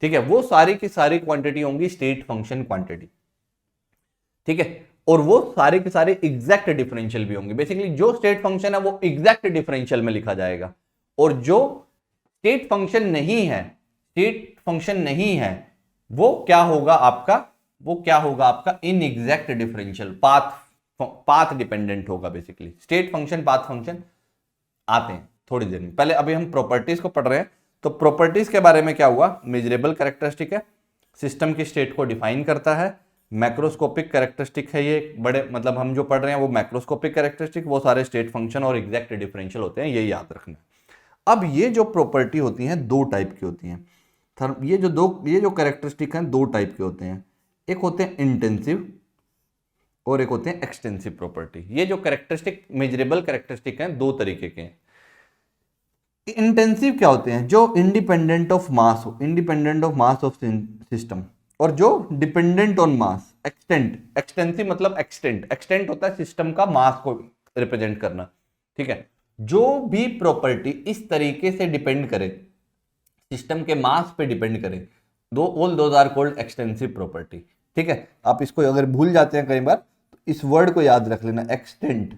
ठीक है, वो सारी की सारी क्वांटिटी होंगी स्टेट फंक्शन क्वांटिटी। ठीक है, और वो सारे के सारे एग्जैक्ट डिफरेंशियल भी होंगे। बेसिकली जो स्टेट फंक्शन है वो एग्जैक्ट डिफरेंशियल में लिखा जाएगा, और जो स्टेट फंक्शन नहीं है, स्टेट फंक्शन नहीं है, वो क्या होगा आपका? वो क्या होगा आपका? Inexact differential, path dependent होगा। Basically state function, path function आते हैं थोड़ी देर में। पहले अभी हम प्रॉपर्टीज को पढ़ रहे हैं, तो प्रॉपर्टीज के बारे में क्या हुआ? मेजरेबल कैरेक्टरिस्टिक है, सिस्टम की स्टेट को डिफाइन करता है। मैक्रोस्कोपिक कैरेक्टरिस्टिक है ये, बड़े मतलब हम जो पढ़ रहे हैं वो मैक्रोस्कोपिक कैरेक्टरिस्टिक, वो सारे स्टेट फंक्शन और एग्जैक्ट डिफरेंशियल होते हैं, ये याद रखना। अब ये जो प्रॉपर्टी होती हैं दो टाइप की होती हैं। ये जो कैरेक्टरिस्टिक हैं दो टाइप के होते हैं, एक होते हैं इंटेंसिव और एक होते हैं एक्सटेंसिव प्रॉपर्टी। ये जो कैरेक्टरिस्टिक, मेजरेबल कैरेक्टरिस्टिक हैं, दो तरीके के हैं। इंटेंसिव क्या होते हैं? जो इंडिपेंडेंट ऑफ मास हो, independent of mass of system, और जो डिपेंडेंट ऑन मास। एक्सटेंसिव मतलब एक्सटेंट होता है सिस्टम का मास को रिप्रेजेंट करना। ठीक है, जो भी प्रॉपर्टी इस तरीके से डिपेंड करे, सिस्टम के मास पे डिपेंड करे, all those are called extensive property. ठीक है, आप इसको अगर भूल जाते हैं कई बार, तो इस वर्ड को याद रख लेना, एक्सटेंट।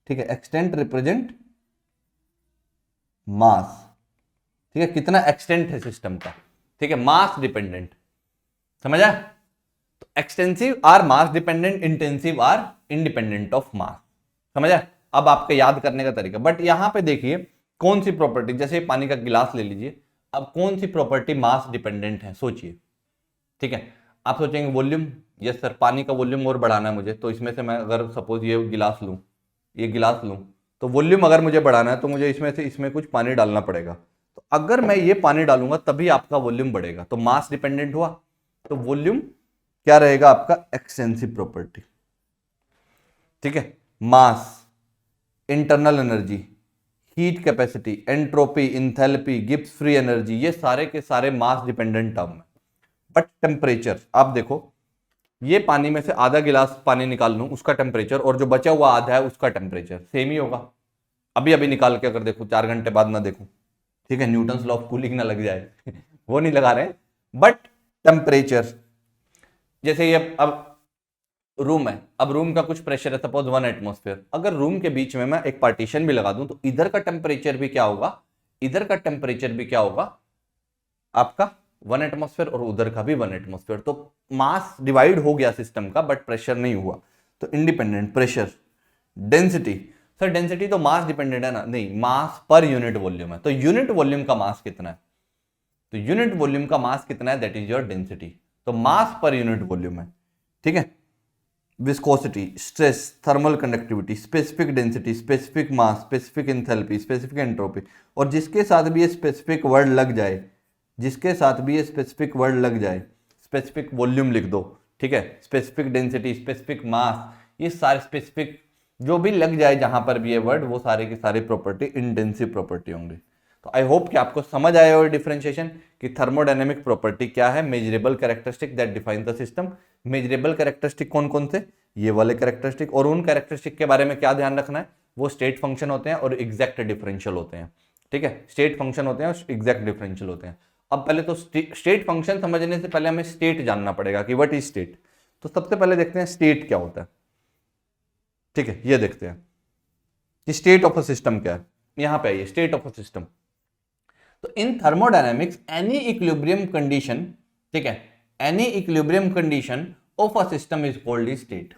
ठीक है, एक्सटेंट रिप्रेजेंट मास। ठीक है, कितना एक्सटेंट है सिस्टम का, ठीक है, मास डिपेंडेंट, समझा? तो extensive are mass dependent, intensive are independent of mass, समझा? अब आपका याद करने का तरीका। बट यहां पे देखिए कौन सी प्रॉपर्टी, जैसे पानी का गिलास ले लीजिए, अब कौन सी प्रॉपर्टी मास डिपेंडेंट है, सोचिए। ठीक है, आप सोचेंगे वॉल्यूम, यस सर, पानी का वॉल्यूम और बढ़ाना है मुझे, तो इसमें से मैं अगर सपोज ये गिलास लूँ, ये गिलास लूँ, तो वॉल्यूम अगर मुझे बढ़ाना है तो मुझे इसमें से इसमें कुछ पानी डालना पड़ेगा। तो अगर मैं ये पानी डालूंगा तभी आपका वॉल्यूम बढ़ेगा। तो मास डिपेंडेंट हुआ, तो वॉल्यूम क्या रहेगा आपका, एक्सटेंसिव प्रॉपर्टी। ठीक है, mass, internal energy, heat capacity, entropy, enthalpy, Gibbs free energy, ये सारे के सारे मास डिपेंडेंट टर्म है। बट टेम्परेचर आप देखो, ये पानी में से आधा गिलास पानी निकाल लूं, उसका टेम्परेचर और जो बचा हुआ आधा है उसका टेम्परेचर सेम ही होगा। अभी अभी निकाल के अगर देखो, 4 घंटे बाद ना देखूं, ठीक है, न्यूटन लॉ ऑफ कूलिंग ना लग जाए वो नहीं लगा रहे। बट टेम्परेचर, जैसे ये अब रूम है, अब रूम का कुछ प्रेशर है सपोज 1 एटमॉस्फेयर, अगर रूम के बीच में मैं एक पार्टीशन भी लगा दूं तो इधर का टेम्परेचर भी क्या होगा, इधर का टेम्परेचर भी क्या होगा आपका 1 एटमॉस्फेयर और उधर का भी 1 एटमॉस्फेयर। तो मास डिवाइड हो गया सिस्टम का, बट प्रेशर नहीं हुआ। तो independent pressure. Density, sir density तो मास डिपेंडेंट है ना, नहीं, मास पर यूनिट वॉल्यूम है। तो यूनिट वॉल्यूम का मास कितना है, तो यूनिट वॉल्यूम का मास कितना है, दैट इज योर डेंसिटी। तो मास पर यूनिट वॉल्यूम है। ठीक है, viscosity, stress, thermal conductivity, specific density, specific mass, specific enthalpy, specific entropy, और जिसके साथ भी ये स्पेसिफिक वर्ड लग जाए, जिसके साथ भी ये स्पेसिफिक वर्ड लग जाए, स्पेसिफिक वॉल्यूम लिख दो, ठीक है, स्पेसिफिक डेंसिटी, स्पेसिफिक मास, ये सारे स्पेसिफिक जो भी लग जाए जहां पर भी ये वर्ड, वो सारे के सारे प्रॉपर्टी इंटेंसिव प्रॉपर्टी होंगे। तो आई होप कि आपको समझ आया हो डिफरेंशिएशन कि थर्मोडायनेमिक प्रॉपर्टी क्या है, measurable characteristic that define the system. Measurable characteristic कौन कौन से, ये वाले कैरेक्टरिस्टिक, और उन कैरेक्टरिस्टिक के बारे में क्या ध्यान रखना है, वो स्टेट फंक्शन होते हैं और एग्जैक्ट डिफरेंशियल होते हैं। ठीक है, स्टेट फंक्शन होते हैं और एग्जैक्ट डिफरेंशियल होते हैं। अब पहले तो स्टेट फंक्शन समझने से पहले हमें स्टेट जानना पड़ेगा कि व्हाट इज स्टेट। तो सबसे पहले देखते हैं स्टेट क्या होता है। ठीक है, ये देखते हैं कि स्टेट ऑफ अ सिस्टम क्या है। यहां पे आइए, स्टेट ऑफ अ सिस्टम। तो इन थर्मोडायनेमिक्स एनी इक्विलिब्रियम कंडीशन, ठीक है, any equilibrium condition of a system is called state.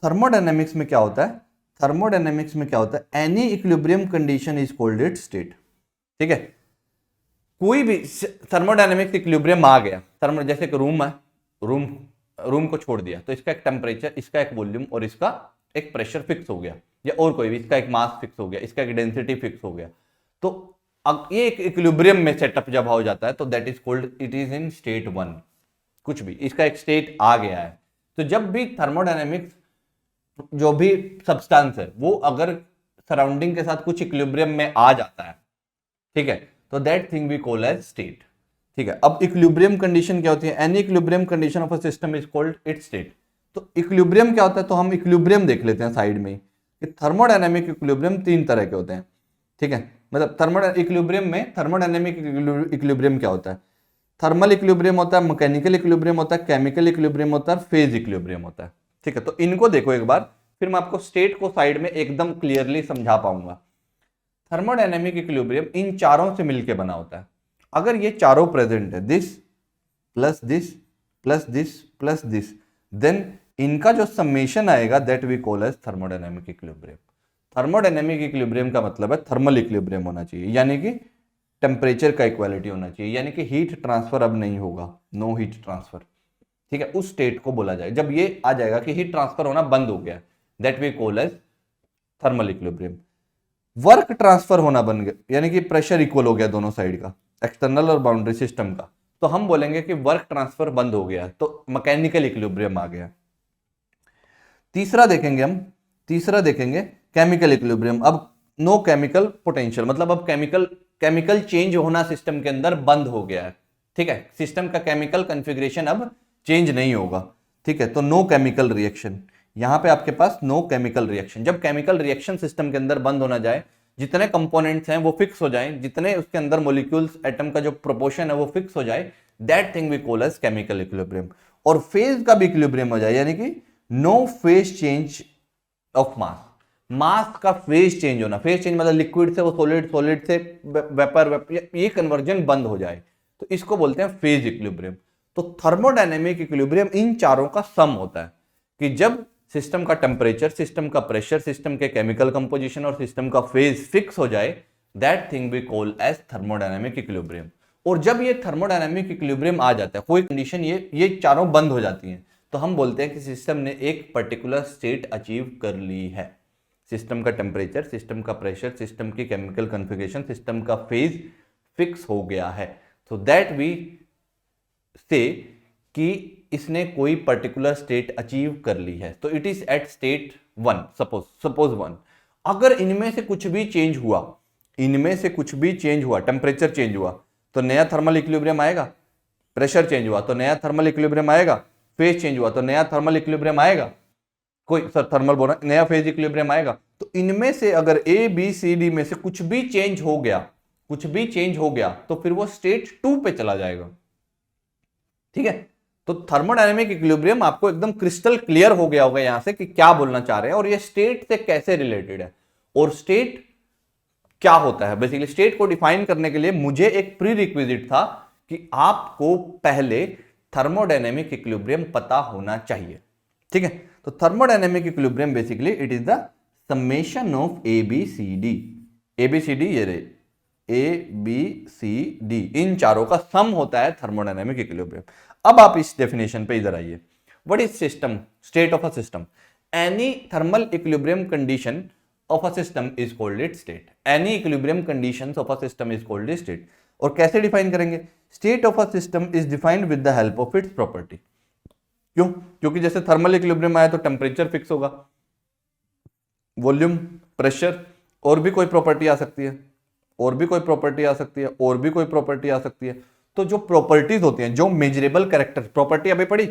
Thermodynamics में क्या होता है, थर्मोडायनेमिक्स में क्या होता है, any equilibrium condition is called it state. ठीक है, कोई भी थर्मोडायनेमिक्स इक्विलिब्रियम आ गया, थर्मो जैसे एक रूम है, रूम को छोड़ दिया तो इसका एक टेम्परेचर, इसका एक वॉल्यूम और इसका एक प्रेशर फिक्स हो गया, या और कोई भी, इसका एक मास फिक्स हो गया, इसका एक डेंसिटी फिक्स हो गया। तो अब ये एक इक्विलिब्रियम में सेटअप जब हो जाता है तो that is called, it is in state 1। कुछ भी इसका एक स्टेट आ गया है। तो जब भी थर्मोडायनेमिक्स जो भी सब्सटेंस है वो अगर सराउंडिंग के साथ कुछ इक्विलिब्रियम में आ जाता है, ठीक है, तो that thing we call as state. ठीक है, अब इक्विलिब्रियम कंडीशन क्या होती है, any equilibrium condition of a system is called its state. तो इक्विलिब्रियम क्या होता है, तो हम इक्विलिब्रियम देख लेते हैं साइड में कि थर्मोडायनेमिक इक्विलिब्रियम 3 तरह के होते हैं। ठीक है, मतलब थर्मोडायनेमिक इक्विलिब्रियम क्या होता है, थर्मल इक्विलिब्रियम होता है, मैकेनिकल इक्विलिब्रियम होता है, केमिकल इक्विलिब्रियम होता है, फेज इक्विलिब्रियम होता है। ठीक है, तो इनको देखो एक बार, फिर मैं आपको स्टेट को साइड में एकदम क्लियरली समझा पाऊंगा। थर्मोडायनेमिक इक्विलिब्रियम इन चारों से मिलकर बना होता है। अगर ये चारों प्रेजेंट है, this plus this plus this plus this, then इनका जो समेशन आएगा that we call as thermodynamic equilibrium. Thermodynamic equilibrium का मतलब है थर्मल इक्विलिब्रियम होना चाहिए, यानी कि टेम्परेचर का इक्वालिटी होना चाहिए, यानी कि हीट ट्रांसफर अब नहीं होगा, नो हीट ट्रांसफर। ठीक है, उस स्टेट को बोला जाए जब ये आ जाएगा कि हीट ट्रांसफर होना बंद हो गया, that we call as thermal equilibrium. Work transfer होना बन गया, यानी कि प्रेशर इक्वल हो गया दोनों साइड का, एक्सटर्नल और बाउंड्री सिस्टम का, तो हम बोलेंगे कि वर्क ट्रांसफर बंद हो गया, तो मैकेनिकल इक्विलिब्रियम आ गया। तीसरा देखेंगे केमिकल इक्विलिब्रियम। अब नो केमिकल पोटेंशियल, मतलब अब केमिकल चेंज होना सिस्टम के अंदर बंद हो गया है। ठीक है, सिस्टम का केमिकल कॉन्फ़िगरेशन अब चेंज नहीं होगा। ठीक है, तो नो केमिकल रिएक्शन, यहां पे आपके पास नो केमिकल रिएक्शन। जब केमिकल रिएक्शन सिस्टम के अंदर बंद होना जाए, जितने कंपोनेंट्स हैं वो फिक्स हो जाएं, जितने उसके अंदर मॉलिक्यूल्स एटम का जो प्रोपोर्शन है वो फिक्स हो जाए, that thing we call as chemical equilibrium. और फेज का भी इक्विलिब्रियम हो जाए, यानी कि no phase change of mass, mass का फेज चेंज होना, फेज चेंज मतलब लिक्विड से वो सॉलिड, सॉलिड से वेपर, ये कन्वर्जन बंद हो जाए, तो इसको बोलते हैं फेज इक्विलिब्रियम। तो थर्मोडायनेमिक इक्विलिब्रियम इन चारों का सम होता है कि जब सिस्टम का टेम्परेचर, सिस्टम का प्रेशर, सिस्टम के केमिकल कंपोजिशन और सिस्टम का फेज फिक्स हो जाए, that thing we call as thermodynamic equilibrium. और जब ये थर्मोडायनेमिक इक्विलिब्रियम आ जाता है, कोई कंडीशन ये चारों बंद हो जाती हैं, तो हम बोलते हैं कि सिस्टम ने एक पर्टिकुलर स्टेट अचीव कर ली है। सिस्टम का टेम्परेचर, सिस्टम का प्रेशर, सिस्टम की केमिकल कॉन्फ़िगरेशन, सिस्टम का फेज फिक्स हो गया है। तो दैट वी से कि इसने कोई पर्टिकुलर स्टेट अचीव कर ली है। तो it is at state 1, suppose 1। अगर इनमें से कुछ भी चेंज हुआ, इनमें से कुछ भी चेंज हुआ, टेम्परेचर चेंज हुआ तो नया थर्मल इक्विलिब्रियम आएगा, प्रेशर चेंज हुआ तो नया थर्मल इक्विलिब्रियम आएगा, फेज चेंज हुआ तो नया थर्मल इक्विलिब्रियम आएगा, कोई सर थर्मल बोल रहा, नया फेज इक्विलिब्रियम आएगा। तो इनमें से अगर ए बी सी डी में से कुछ भी चेंज हो गया, कुछ भी चेंज हो गया तो फिर वो स्टेट 2 पे चला जाएगा। ठीक है, तो थर्मोडायनेमिक इक्विलिब्रियम आपको एकदम क्रिस्टल क्लियर हो गया होगा यहां से कि क्या बोलना चाह रहे हैं और ये स्टेट से कैसे रिलेटेड है और स्टेट क्या होता है। बेसिकली स्टेट को डिफाइन करने के लिए मुझे एक प्री रिक्विजिट था कि आपको पहले थर्मोडायनेमिक इक्विलिब्रियम पता होना चाहिए। ठीक है, तो thermodynamic equilibrium basically it is the summation of ABCD। ABCD ये रहे, ABCD इन चारों का सम होता है थर्मोडायनेमिक इक्विलिब्रियम। अब आप इस डेफिनेशन पे इधर आइए। What is system? State of a system, any thermal equilibrium condition of a system is called its state. Any equilibrium conditions of a system is called its state. और कैसे define करेंगे? State of a system is defined with the help of its property. क्यों? क्योंकि जैसे thermal equilibrium आया तो temperature fix होगा, volume, pressure, और भी कोई प्रॉपर्टी आ सकती है, और भी कोई प्रॉपर्टी आ सकती है, और भी कोई प्रॉपर्टी आ सकती है। तो जो प्रॉपर्टीज होती हैं, जो मेजरेबल कैरेक्टर, प्रॉपर्टी अभी पढ़ी,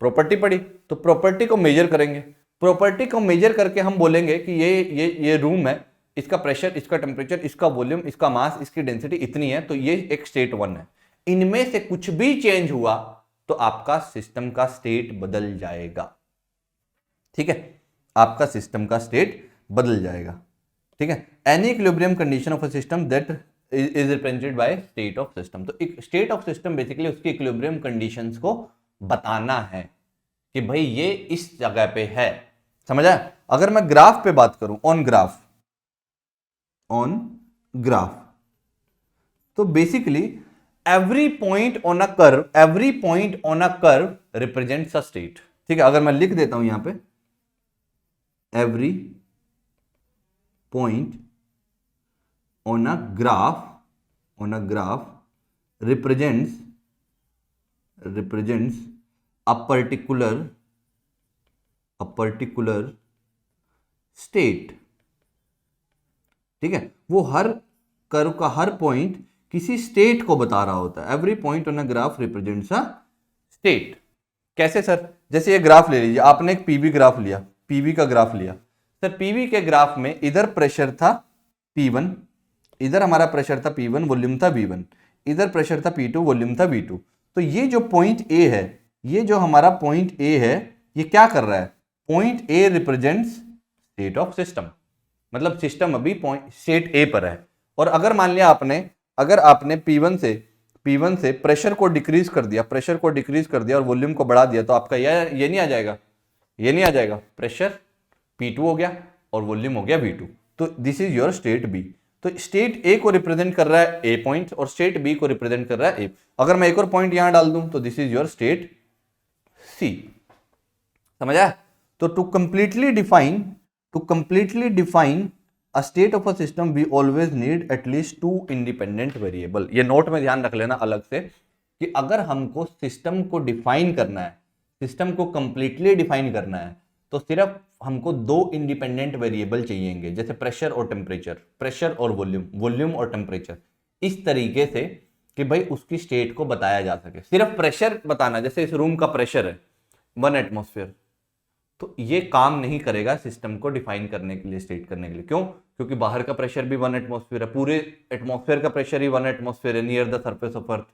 प्रॉपर्टी पढ़ी, तो प्रॉपर्टी को मेजर करेंगे। प्रॉपर्टी को मेजर करके हम बोलेंगे कि ये रूम है, इसका प्रेशर, इसका टेम्परेचर, इसका वॉल्यूम, इसका मास, इसकी डेंसिटी इतनी है, तो ये एक स्टेट 1 है। इनमें से कुछ भी चेंज हुआ तो आपका सिस्टम का स्टेट बदल जाएगा। ठीक है, आपका सिस्टम का स्टेट बदल जाएगा। ठीक है, any equilibrium condition of a system that is represented by state of system. तो स्टेट ऑफ सिस्टम बेसिकली उसकी इक्विलिब्रियम कंडीशंस को बताना है कि भाई ये इस जगह पे है। समझ आया? अगर मैं ग्राफ पे बात करूं, ऑन ग्राफ, तो basically every point on a curve represents a state. ठीक है, अगर मैं लिख देता हूं यहां पे, every point on a graph represents a particular state। ठीक है, वो हर कर्व का हर पॉइंट किसी स्टेट को बता रहा होता है। Every point on a graph represents a state. कैसे सर? जैसे ये ग्राफ ले लीजिए, आपने एक पीवी ग्राफ लिया, पीवी का ग्राफ लिया सर। पीवी के ग्राफ में इधर प्रेशर था P1, इधर हमारा प्रेशर था P1, वॉल्यूम था V1, इधर प्रेशर था P2, वॉल्यूम था V2। तो ये जो पॉइंट ए है, ये जो हमारा पॉइंट ए है, ये क्या कर रहा है? Point A represents state of system, मतलब सिस्टम अभी पॉइंट स्टेट ए पर है। और अगर मान लिया अगर आपने P1 से प्रेशर को डिक्रीज कर दिया, और वॉल्यूम को बढ़ा दिया, तो आपका ये नहीं आ जाएगा, ये नहीं आ जाएगा। प्रेशर P2 हो गया और वॉल्यूम हो गया V2, तो this is your state B. तो स्टेट ए को रिप्रेजेंट कर रहा है ए पॉइंट और स्टेट बी को रिप्रेजेंट कर रहा है ए। अगर मैं एक और पॉइंट यहां डाल दूं तो this is your state C. समझ आया? तो to completely define a state of a system we always need at least 2 independent variable. ये नोट में ध्यान रख लेना अलग से कि अगर हमको सिस्टम को डिफाइन करना है, सिस्टम को कंप्लीटली डिफाइन करना है, तो सिर्फ हमको 2 इंडिपेंडेंट वेरिएबल चाहिएंगे, जैसे प्रेशर और टेम्परेचर, प्रेशर और वॉल्यूम और टेम्परेचर, इस तरीके से कि भाई उसकी स्टेट को बताया जा सके। सिर्फ प्रेशर बताना, जैसे इस रूम का प्रेशर है 1 एटमॉस्फेयर, तो ये काम नहीं करेगा सिस्टम को डिफाइन करने के लिए, स्टेट करने के लिए। क्यों? क्योंकि बाहर का प्रेशर भी 1 एटमॉस्फेयर है, पूरे एटमॉस्फेयर का प्रेशर ही 1 एटमॉस्फेयर है near the surface of earth.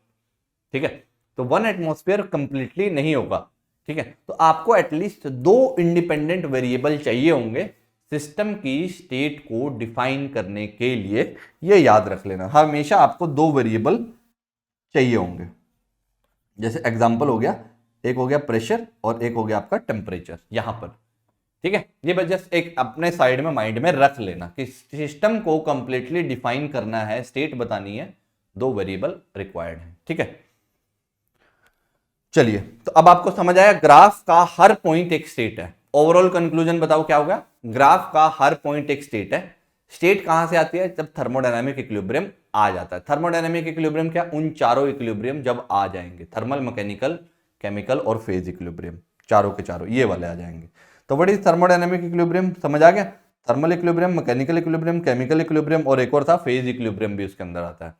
ठीक है, तो 1 एटमॉस्फेयर कंप्लीटली नहीं होगा। ठीक है, तो आपको एटलीस्ट 2 इंडिपेंडेंट वेरिएबल चाहिए होंगे सिस्टम की स्टेट को डिफाइन करने के लिए। ये याद रख लेना, हमेशा आपको 2 वेरिएबल चाहिए होंगे। जैसे एग्जांपल हो गया, एक हो गया प्रेशर और एक हो गया आपका टेम्परेचर यहां पर। ठीक है, ये बस जस्ट एक अपने साइड में माइंड में रख लेना कि सिस्टम को कंप्लीटली डिफाइन करना है, स्टेट बतानी है, 2 वेरिएबल रिक्वायर्ड है। ठीक है, चलिए, तो अब आपको समझ आया ग्राफ का हर पॉइंट एक स्टेट है। ओवरऑल कंक्लूजन बताओ क्या होगा? ग्राफ का हर पॉइंट एक स्टेट है। स्टेट कहां से आती है? जब थर्मोडायनामिक इक्विलिब्रियम आ जाता है। थर्मोडायनामिक इक्विलिब्रियम क्या? उन चारों इक्विलिब्रियम जब आ जाएंगे, थर्मल, मैकेनिकल, केमिकल और फेज इक्विलिब्रियम, चारों के चारों ये वाले आ जाएंगे। तो व्हाट इज थर्मोडायनामिक इक्विलिब्रियम? समझ आ गया? Thermal equilibrium, mechanical equilibrium, chemical equilibrium और एक और था फेज इक्विलिब्रियम भी उसके अंदर आता है।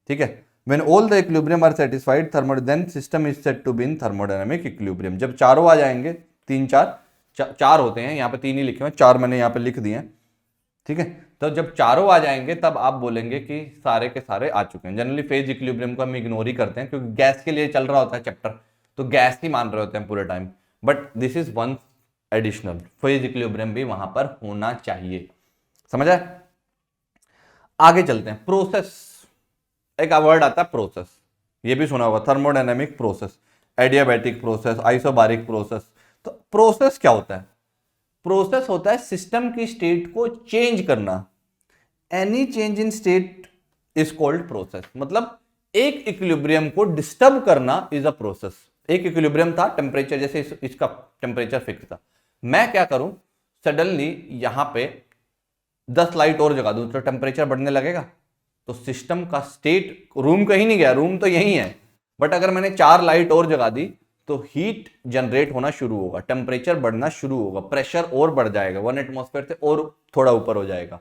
ठीक है। When all the equilibrium are satisfied, then system is said to be in thermodynamic equilibrium। जब चारों आ जाएंगे, तीन चार होते हैं, यहाँ पे तीन ही लिखे हुए, चार मैंने यहाँ पे लिख दिए हैं। ठीक है। तो जब चारों आ जाएंगे तब आप बोलेंगे कि सारे के सारे आ चुके हैं। जनरली फेज इक्विलिब्रियम को हम इग्नोर ही करते हैं क्योंकि गैस के लिए चल रहा होता है चैप्टर, तो गैस ही मान रहे होते हैं पूरे time. But this is one additional, phase equilibrium भी वहां पर होना चाहिए। समझ आए? आगे चलते हैं। प्रोसेस, एक वर्ड आता है प्रोसेस, ये भी सुना होगा, thermodynamic process, adiabatic process, isobaric process. तो प्रोसेस क्या होता है? प्रोसेस होता है सिस्टम की स्टेट को चेंज करना। Any change in state is called process. मतलब एक इक्विलिब्रियम को डिस्टर्ब करना इज अ प्रोसेस। एक इक्विलिब्रियम था, टेम्परेचर जैसे इसका टेम्परेचर फिक्स था, मैं क्या करूं, सडनली यहां पे 10 लाइट और जगा दूं तो टेम्परेचर बढ़ने लगेगा। तो सिस्टम का स्टेट, रूम कहीं नहीं गया, रूम तो यही है, बट अगर मैंने 4 लाइट और जगा दी तो हीट जनरेट होना शुरू होगा, टेम्परेचर बढ़ना शुरू होगा, प्रेशर और बढ़ जाएगा, 1 एटमॉस्फेयर से और थोड़ा ऊपर हो जाएगा,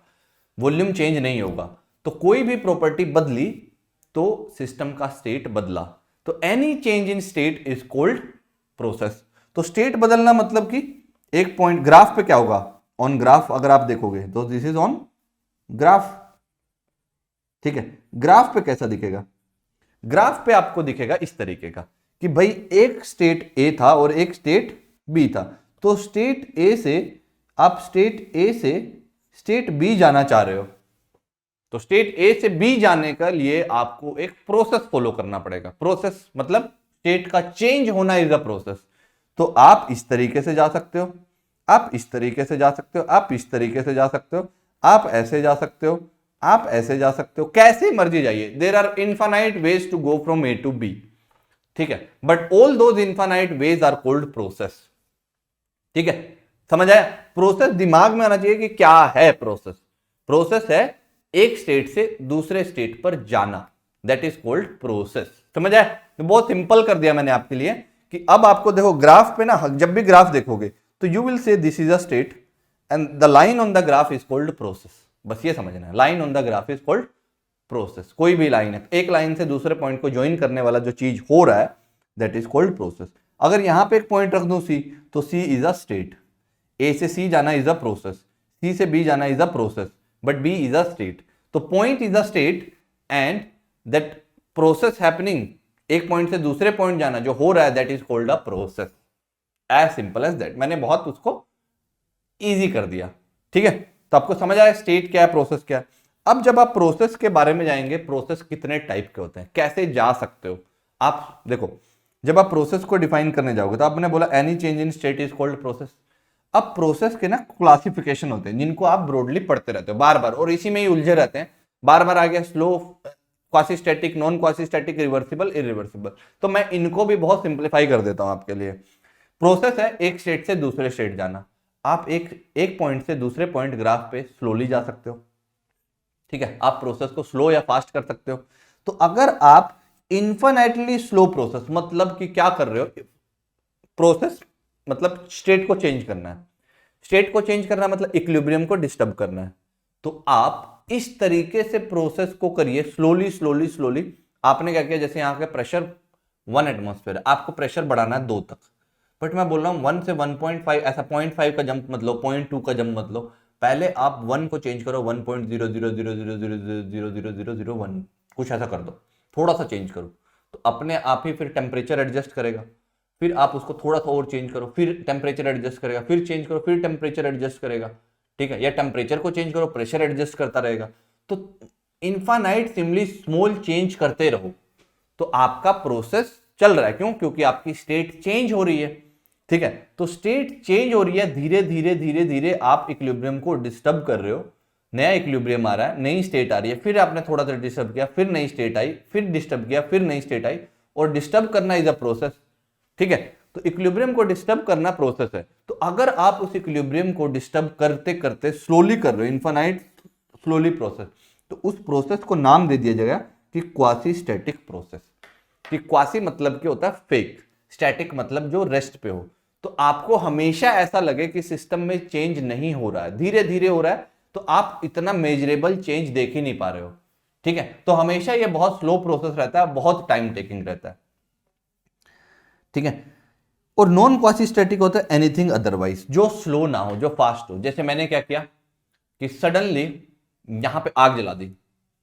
वॉल्यूम चेंज नहीं होगा। तो कोई भी प्रॉपर्टी बदली तो सिस्टम का स्टेट बदला। तो any change in state is called process. तो स्टेट बदलना मतलब कि एक पॉइंट, ग्राफ पे क्या होगा, ऑन ग्राफ अगर आप देखोगे तो दिस इज ऑन ग्राफ। ठीक है। ग्राफ पे कैसा दिखेगा? ग्राफ पे आपको दिखेगा इस तरीके का कि भाई एक स्टेट ए था और एक स्टेट बी था। तो स्टेट ए से आप स्टेट ए से स्टेट बी जाना चाह रहे हो, तो स्टेट ए से बी जाने के लिए आपको एक प्रोसेस फॉलो करना पड़ेगा। प्रोसेस मतलब स्टेट का चेंज होना इज अ प्रोसेस। तो आप इस तरीके से जा सकते हो, आप इस तरीके से जा सकते हो, आप इस तरीके से जा सकते हो, आप ऐसे जा सकते हो, आप ऐसे जा सकते हो, कैसे मर्जी जाइए। There are infinite ways to go from A to B. ठीक है। But all those infinite ways are called process. ठीक है, समझ आया? प्रोसेस दिमाग में आना चाहिए कि क्या है प्रोसेस। प्रोसेस है एक स्टेट से दूसरे स्टेट पर जाना, दैट इज कॉल्ड प्रोसेस। समझ आया? तो बहुत सिंपल कर दिया मैंने आपके लिए कि अब आपको देखो ग्राफ पे ना, जब भी ग्राफ देखोगे तो you will say this is a state and the line on the graph is called process. बस ये समझना है, line on the graph is called process. कोई भी लाइन है, एक लाइन से दूसरे पॉइंट को ज्वाइन करने वाला जो चीज हो रहा है दैट इज कॉल्ड प्रोसेस। अगर यहां पे एक पॉइंट रख दूं सी, तो सी इज अ स्टेट। ए से सी जाना इज अ प्रोसेस, सी से बी जाना is a process, but B is a state. तो point is a state and that process happening, एक पॉइंट से दूसरे पॉइंट जाना जो हो रहा है that is called a process. As simple as that. मैंने बहुत उसको इजी कर दिया। ठीक है। तो आपको समझ आया स्टेट क्या है, प्रोसेस क्या है। अब जब आप प्रोसेस के बारे में जाएंगे, प्रोसेस कितने टाइप के होते हैं, कैसे जा सकते हो आप। देखो, जब आप प्रोसेस को डिफाइन करने जाओगे तो आपने बोला any change in state is called process. अब प्रोसेस के ना क्लासिफिकेशन होते हैं जिनको आप ब्रॉडली पढ़ते रहते हो बार बार, और इसी में ही उलझे रहते हैं। बार बार आ गया स्लो, क्वासीस्टैटिक, नॉन क्वासीस्टैटिक, रिवर्सिबल, इरिवर्सिबल। तो मैं इनको भी बहुत सिंप्लीफाई कर देता हूं आपके लिए। प्रोसेस है एक स्टेट से दूसरे स्टेट जाना। आप एक पॉइंट से दूसरे पॉइंट ग्राफ पे स्लोली जा सकते हो। ठीक है। आप प्रोसेस को स्लो या फास्ट कर सकते हो। तो अगर आप इन्फिनिटली स्लो प्रोसेस, मतलब कि क्या कर रहे हो, प्रोसेस मतलब स्टेट को चेंज करना है, स्टेट को चेंज करना मतलब इक्विलिब्रियम को डिस्टर्ब करना है, तो आप इस तरीके से प्रोसेस को करिए स्लोली स्लोली स्लोली। आपने क्या किया, जैसे यहां का प्रेशर 1 एटमॉस्फेयर, आपको प्रेशर बढ़ाना है 2 तक, बट मैं बोल रहा हूं 1 से 1.5, ऐसा 0.5 का जंप मत लो, 0.2 का जंप मत लो। पहले आप 1 को चेंज करो 1.00000000001, कुछ ऐसा कर दो, थोड़ा सा चेंज करो, तो अपने आप ही फिर टेम्परेचर एडजस्ट करेगा। फिर आप उसको थोड़ा सा और चेंज करो, फिर टेम्परेचर एडजस्ट करेगा, फिर चेंज करो, फिर टेम्परेचर एडजस्ट करेगा। ठीक है। या टेम्परेचर को चेंज करो, प्रेशर एडजस्ट करता रहेगा। तो इनफाइनाइट सिंपली स्मॉल चेंज करते रहो, तो आपका प्रोसेस चल रहा है। क्यों? क्योंकि आपकी स्टेट चेंज हो रही है। ठीक है। तो स्टेट चेंज हो रही है, धीरे धीरे धीरे धीरे आप इक्विलिब्रियम को डिस्टर्ब कर रहे हो। नया इक्विलिब्रियम आ रहा है, नई स्टेट आ रही है, फिर आपने थोड़ा सा डिस्टर्ब किया, फिर नई स्टेट आई, फिर डिस्टर्ब किया, फिर नई स्टेट आई। और डिस्टर्ब करना इज अ प्रोसेस, ठीक है, तो इक्विलिब्रियम को डिस्टर्ब करना प्रोसेस है। तो अगर आप उस इक्विलिब्रियम को डिस्टर्ब करते करते स्लोली कर रहे हो, इनफाइनाइट स्लोली प्रोसेस, तो उस प्रोसेस को नाम दे दिया जाएगा कि क्वासी स्टैटिक प्रोसेस। कि क्वासी मतलब क्या होता है, फेक, स्टैटिक मतलब जो रेस्ट पे हो। तो आपको हमेशा ऐसा लगे कि सिस्टम में चेंज नहीं हो रहा है, धीरे धीरे हो रहा है, तो आप इतना मेजरेबल चेंज देख ही नहीं पा रहे हो। ठीक है, तो हमेशा ये बहुत स्लो प्रोसेस रहता है, बहुत टाइम टेकिंग रहता है। ठीक है, और नॉन क्वासी स्टैटिक होता है एनीथिंग अदरवाइज, जो स्लो ना हो, जो फास्ट हो। जैसे मैंने क्या किया कि सडनली यहां पे आग जला दी,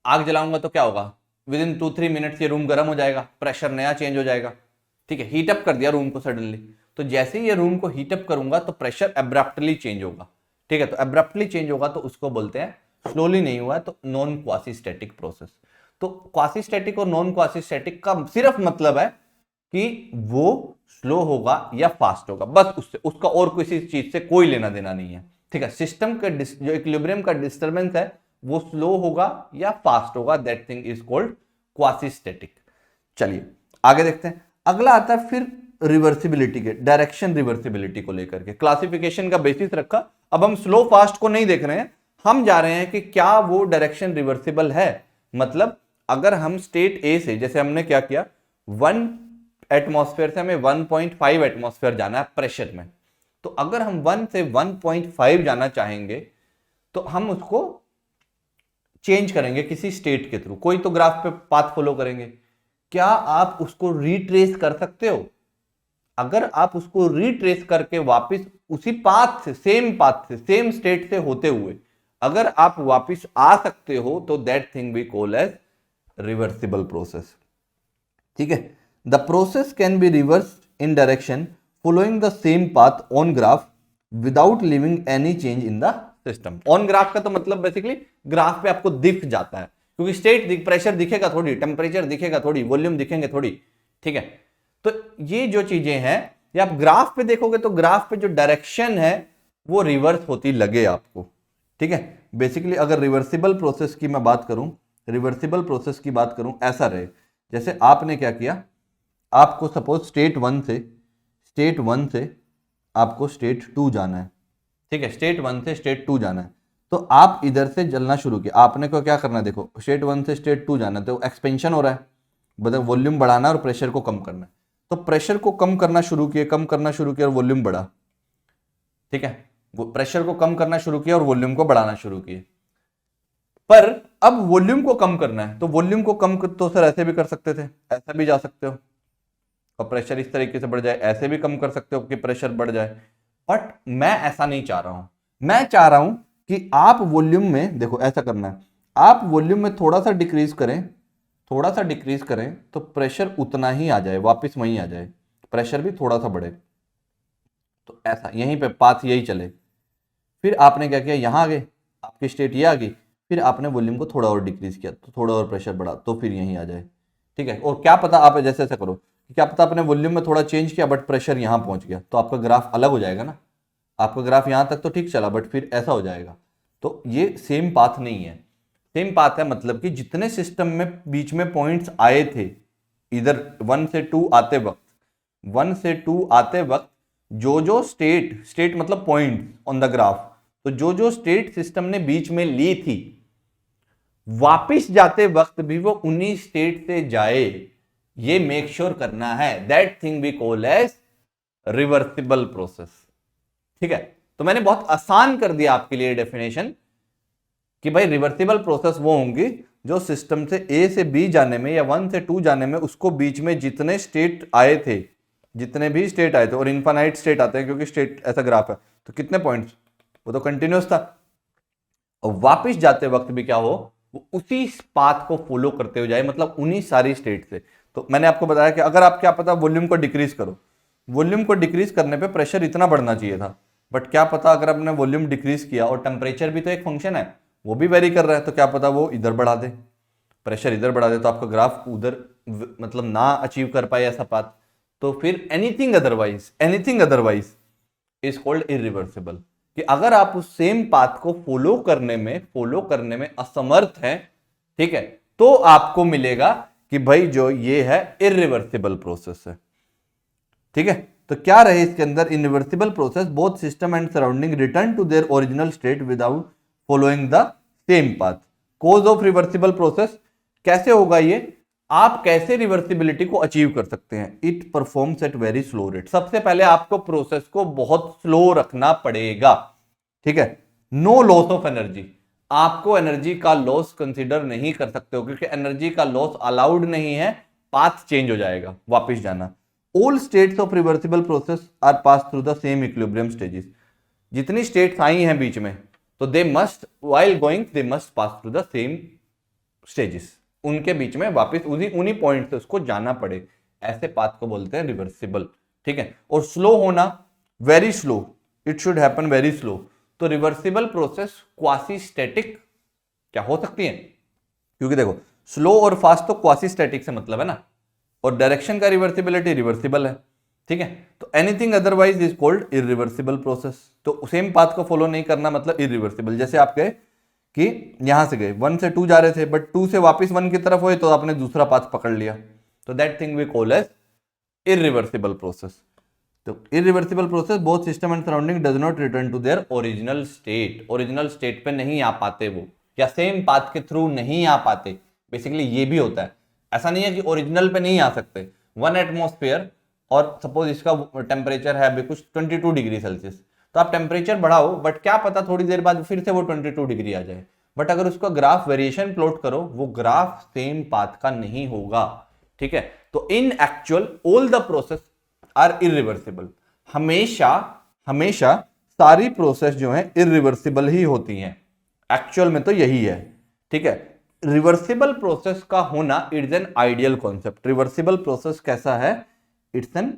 आग जलाऊंगा तो क्या होगा, विद इन 2-3 मिनट्स ये रूम गर्म हो जाएगा, प्रेशर नया चेंज हो जाएगा। ठीक है, हीटअप कर दिया रूम को सडनली, तो जैसे ही ये रूम को हीटअप करूंगा तो प्रेशर एब्रप्टली चेंज होगा। ठीक है, तो एब्रप्टली चेंज होगा तो उसको बोलते हैं, स्लोली नहीं हुआ तो नॉन क्वासी स्टैटिक प्रोसेस। तो क्वासी स्टैटिक और नॉन क्वासी स्टैटिक का सिर्फ मतलब है कि वो स्लो होगा या फास्ट होगा, बस उससे, उसका और किसी चीज से कोई लेना देना नहीं है। ठीक है, सिस्टम का जो इक्विलिब्रियम का डिस्टर्बेंस है वो स्लो होगा या फास्ट होगा, that thing is called quasi static. चलिए आगे देखते हैं। अगला आता है फिर रिवर्सिबिलिटी के, डायरेक्शन रिवर्सिबिलिटी को लेकर के क्लासिफिकेशन का बेसिस रखा। अब हम स्लो फास्ट को नहीं देख रहे हैं, हम जा रहे हैं कि क्या वो डायरेक्शन रिवर्सिबल है। मतलब अगर हम स्टेट ए से, जैसे हमने क्या किया, 1 एटमॉस्फेयर से हमें 1.5 एटमॉस्फेयर जाना है प्रेशर में, तो अगर हम 1 से 1.5 जाना चाहेंगे तो हम उसको चेंज करेंगे किसी स्टेट के थ्रू, कोई तो ग्राफ पे पाथ फॉलो करेंगे। क्या आप उसको रिट्रेस कर सकते हो? अगर आप उसको रिट्रेस करके वापस उसी पाथ से, सेम पाथ से, सेम स्टेट से होते हुए अगर आप वापस आ सकते हो तो that thing we call as reversible process. ठीक है, the process can be reversed in direction following the same path on graph without leaving any change in the system. On graph का तो मतलब बेसिकली ग्राफ पे आपको दिख जाता है, क्योंकि स्टेट प्रेशर दिखेगा थोड़ी, टेम्परेचर दिखेगा थोड़ी, वॉल्यूम दिखेंगे थोड़ी। ठीक है, तो ये जो चीजें हैं ये आप ग्राफ पे देखोगे तो ग्राफ पे जो डायरेक्शन है वो रिवर्स होती लगे आपको। ठीक है, बेसिकली अगर रिवर्सिबल प्रोसेस की मैं बात करूं, रिवर्सिबल प्रोसेस की बात करूं, ऐसा रहे जैसे आपने क्या किया, आपको सपोज स्टेट 1 से आपको स्टेट 2 जाना है। ठीक है, स्टेट 1 से स्टेट 2 जाना है, तो आप इधर से चलना शुरू किया। आपने को क्या करना है, देखो स्टेट 1 से स्टेट 2 जाना है तो एक्सपेंशन हो रहा है, मतलब वॉल्यूम बढ़ाना और प्रेशर को कम करना है। तो प्रेशर को कम करना शुरू किया और वॉल्यूम बढ़ा। ठीक है, वो प्रेशर को कम करना शुरू किया और वॉल्यूम को बढ़ाना शुरू किए। पर अब वॉल्यूम को कम करना है, तो वॉल्यूम को कम तो सर ऐसे भी कर सकते थे, ऐसा भी जा सकते हो और प्रेशर इस तरीके से बढ़ जाए, ऐसे भी कम कर सकते हो कि प्रेशर बढ़ जाए। बट मैं ऐसा नहीं चाह रहा हूं, मैं चाह रहा हूं कि आप वॉल्यूम में, देखो ऐसा करना है, आप वॉल्यूम में थोड़ा सा डिक्रीज करें तो प्रेशर उतना ही आ जाए, वापस वहीं आ जाए, प्रेशर भी थोड़ा सा बढ़े। तो ऐसा यहीं पे पाथ यही चले। फिर आपने क्या किया, यहां आ गए, आपकी स्टेट ये आ गई, फिर आपने वॉल्यूम को थोड़ा और डिक्रीज किया तो थोड़ा और प्रेशर बढ़ा तो फिर यहीं आ जाए। ठीक है, और क्या पता आप जैसे ऐसा करो, क्या पता आपने वॉल्यूम में थोड़ा चेंज किया बट प्रेशर यहां पहुंच गया, तो आपका ग्राफ अलग हो जाएगा ना। आपका ग्राफ यहां तक तो ठीक चला बट फिर ऐसा हो जाएगा। तो ये सेम पाथ नहीं है। सेम पाथ है मतलब कि जितने सिस्टम में बीच में पॉइंट्स आए थे, इधर 1 से 2 आते वक्त जो स्टेट मतलब पॉइंट ऑन द ग्राफ, तो जो स्टेट सिस्टम ने बीच में ली थी, वापिस जाते वक्त भी वो उन्हीं स्टेट से जाए, ये मेक श्योर करना है। That thing we call as reversible process. ठीक है, तो मैंने बहुत आसान कर दिया आपके लिए डेफिनेशन कि भाई रिवर्सिबल प्रोसेस वो होंगी जो सिस्टम से ए से बी जाने में या 1 से 2 जाने में उसको बीच में जितने स्टेट आए थे, जितने भी स्टेट आए थे, और इनफाइनाइट स्टेट आते हैं क्योंकि स्टेट ऐसा ग्राफ है, तो कितने पॉइंट्स, वो तो कंटिन्यूस था, और वापिस जाते वक्त भी क्या हो, वो उसी पाथ को फॉलो करते हुए जाए, मतलब उन्हीं सारी स्टेट से। तो मैंने आपको बताया कि अगर आप क्या पता वॉल्यूम को डिक्रीज करो, वॉल्यूम को डिक्रीज करने पे प्रेशर इतना बढ़ना चाहिए था, बट क्या पता अगर आपने वॉल्यूम डिक्रीज किया, और टेम्परेचर भी तो एक फंक्शन है, वो भी वेरी कर रहा है, तो क्या पता वो इधर बढ़ा दे, प्रेशर इधर बढ़ा दे, तो आपका ग्राफ उधर मतलब ना अचीव कर पाए ऐसा पाथ। तो फिर anything otherwise is called irreversible, कि अगर आप उस सेम पाथ को फॉलो करने में असमर्थ हैं, ठीक है, तो आपको मिलेगा कि भाई जो ये है इरिवर्सिबल प्रोसेस है। ठीक है, तो क्या रहे इसके अंदर, in reversible process both system and surrounding return to their original state without following the same path. Cause of reversible process कैसे होगा ये, आप कैसे रिवर्सिबिलिटी को अचीव कर सकते हैं, it performs at very slow rate. सबसे पहले आपको प्रोसेस को बहुत स्लो रखना पड़ेगा, ठीक है। नो लॉस ऑफ एनर्जी, आपको एनर्जी का लॉस कंसीडर नहीं कर सकते हो, क्योंकि एनर्जी का लॉस अलाउड नहीं है, पाथ चेंज हो जाएगा, वापस जाना। All states of reversible process are pass through the same equilibrium stages. जितनी स्टेट्स आई हैं बीच में, तो they must while going they must pass through the same stages, उनके बीच में वापस उन्हीं पॉइंट से उसको जाना पड़े, ऐसे पाथ को बोलते हैं रिवर्सिबल, ठीक है। और स्लो होना, very slow, it should happen very slow. तो रिवर्सिबल प्रोसेस क्वासी स्टैटिक क्या हो सकती है, क्योंकि देखो स्लो और फास्ट तो क्वासी स्टैटिक से मतलब है ना, और डायरेक्शन का रिवर्सिबिलिटी रिवर्सिबल है, ठीक है। तो anything otherwise is called irreversible process. तो सेम पाथ को फॉलो नहीं करना मतलब इरिवर्सिबल। जैसे आप कहे कि यहां से गए 1 से 2 जा रहे थे, बट 2 से वापस 1 की तरफ हुए तो आपने दूसरा पाथ पकड़ लिया, तो that thing we call as irreversible process. तो irreversible process both system and surrounding does not return to their original state, original state पे नहीं आ पाते वो, या सेम पाथ के थ्रू नहीं आ पाते। बेसिकली ये भी होता है, ऐसा नहीं है कि ओरिजिनल पे नहीं आ सकते। 1 एटमॉस्फेयर और सपोज इसका टेम्परेचर है अभी कुछ 22 डिग्री सेल्सियस, तो आप टेम्परेचर बढ़ाओ, बट क्या पता थोड़ी देर बाद फिर से वो 22 डिग्री आ जाए। बट अगर उसका ग्राफ वेरिएशन प्लॉट करो, वो ग्राफ सेम पाथ का नहीं होगा, ठीक है। तो in actual all the process are irreversible. हमेशा हमेशा सारी प्रोसेस जो है इरिवर्सिबल ही होती हैं, एक्चुअल में तो यही है, ठीक है। रिवर्सिबल प्रोसेस का होना it's an ideal concept. Reversible process कैसा है, इट्स एन